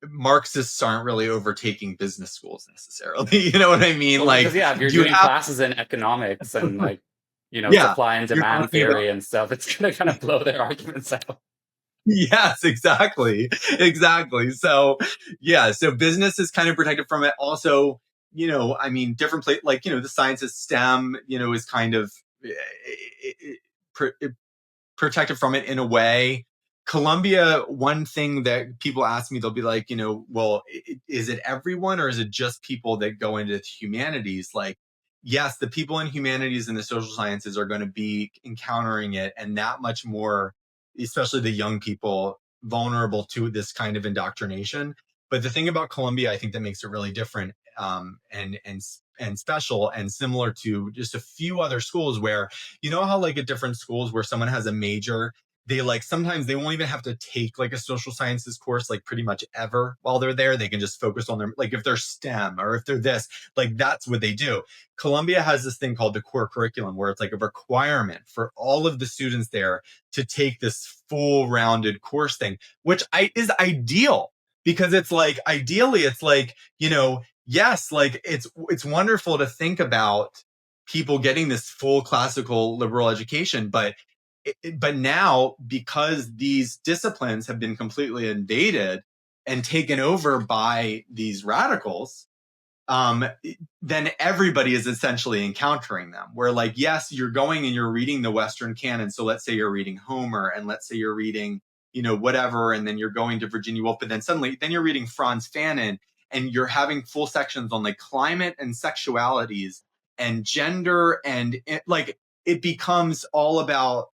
Marxists aren't really overtaking business schools necessarily. You know what I mean? Well, Like because yeah, if you're you doing have, classes in economics and like, yeah, supply and you're demand talking about theory and stuff, it's gonna kind of blow their arguments out. yes, exactly. Exactly. So, yeah, so business is kind of protected from it. Also, I mean, different place, like, the sciences, STEM, is kind of pr- protected from it in a way. Columbia, one thing that people ask me, they'll be like, well, is it everyone or is it just people that go into humanities? Like, yes, the people in humanities and the social sciences are going to be encountering it and that much more, especially the young people, vulnerable to this kind of indoctrination. But the thing about Columbia, I think that makes it really different, and special and similar to just a few other schools where how like at different schools where someone has a major, they like sometimes they won't even have to take like a social sciences course like pretty much ever while they're there. They can just focus on their, like if they're STEM or if they're this, like that's what they do. Columbia has this thing called the core curriculum where it's like a requirement for all of the students there to take this full rounded course thing, which is ideal because it's like ideally it's like, yes, like it's wonderful to think about people getting this full classical liberal education, but now because these disciplines have been completely invaded and taken over by these radicals, um, then everybody is essentially encountering them. Where like, yes, you're going and you're reading the Western canon. So let's say you're reading Homer, and let's say you're reading, whatever, and then you're going to Virginia Woolf, but then suddenly, then you're reading Franz Fanon, and you're having full sections on like climate and sexualities and gender, and like it becomes all about,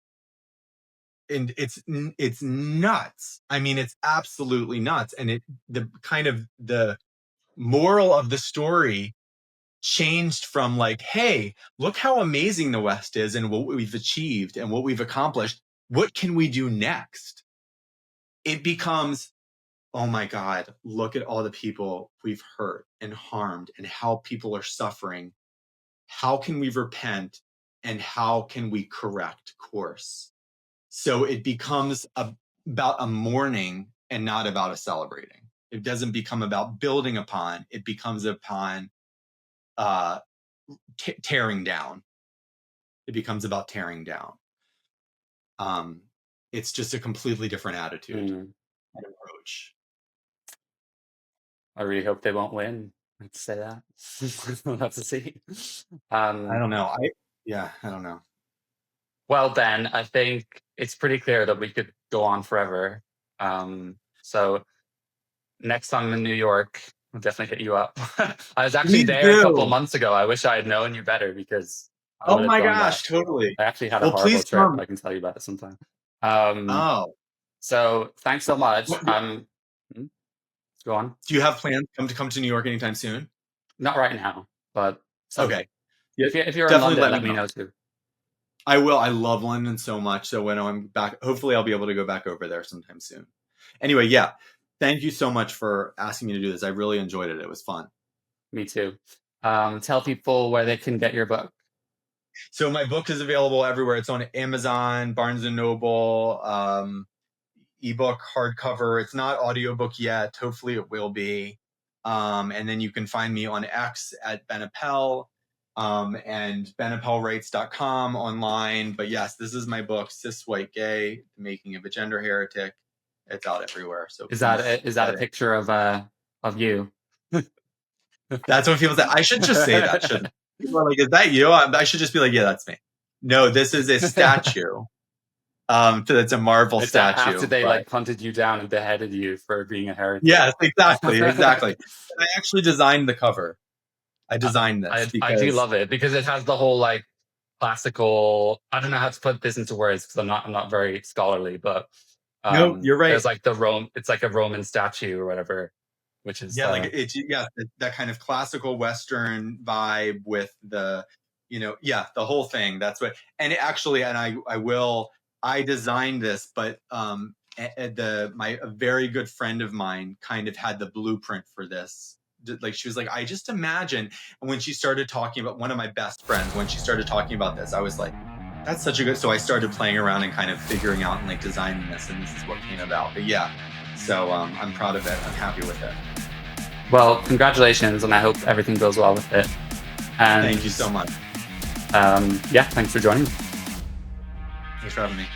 and it's nuts. I mean, it's absolutely nuts, and the kind of the moral of the story changed from like, hey, look how amazing the West is and what we've achieved and what we've accomplished. What can we do next? It becomes, oh my God, look at all the people we've hurt and harmed and how people are suffering. How can we repent and how can we correct course? So it becomes about a mourning and not about a celebrating. It doesn't become about building upon, it becomes upon uh, tearing down. It becomes about tearing down. It's just a completely different attitude Mm. and approach. I really hope they won't win. Let's say that. We'll have to see. I Um, don't know. I don't know. well, Ben, I think it's pretty clear that we could go on forever. So next time I'm in New York, I'll definitely hit you up. I was actually Please there a couple of do. months ago. I wish I had known you better because I Oh would have my done that. gosh, totally. I actually had a Well, horrible please trip. come. I can tell you about it sometime. Um, Oh, so thanks so much. Hmm, go on. do you have plans come to New York anytime soon? Not right now, but Okay. someday. Yeah, If you're in definitely London, let let me me know. know too. I will. I love London so much. So when I'm back, hopefully I'll be able to go back over there sometime soon. Anyway, yeah. Thank you so much for asking me to do this. I really enjoyed it. It was fun. Me too. Tell people where they can get your book. So my book is available everywhere. It's on Amazon, Barnes and Noble, ebook, hardcover. It's not audiobook yet. Hopefully it will be. And then you can find me on X at Ben Appel, and benappelwrites.com online. But yes, this is my book, Cis White Gay, The Making of a Gender Heretic. It's out everywhere. So please Is that get a it. picture of of you. That's what people say. I should just say that, shouldn't I? People are like, is that you? I should just be like, yeah, that's me. No, this is a statue. That's a Marvel It's statue. after they but- like hunted you down and beheaded you for being a heretic. Yes, exactly. And I actually designed the cover. I designed this. I do love it because it has the whole like classical. I don't know how to put this into words because I'm not very scholarly, but no, you're right. There's like it's like a Roman statue or whatever, which is like it's that kind of classical Western vibe with the, the whole thing. That's what. And it actually, and I designed this, but a very good friend of mine kind of had the blueprint for this. Like she was like, I just imagine. And when she started talking about, one of my best friends, when she started talking about this, I was like, that's such a good. So I started playing around and kind of figuring out and like designing this, and this is what came about. But yeah, so I'm proud of it. I'm happy with it. Well, congratulations, and I hope everything goes well with it. And thank you so much. Thanks for joining me. Thanks for having me.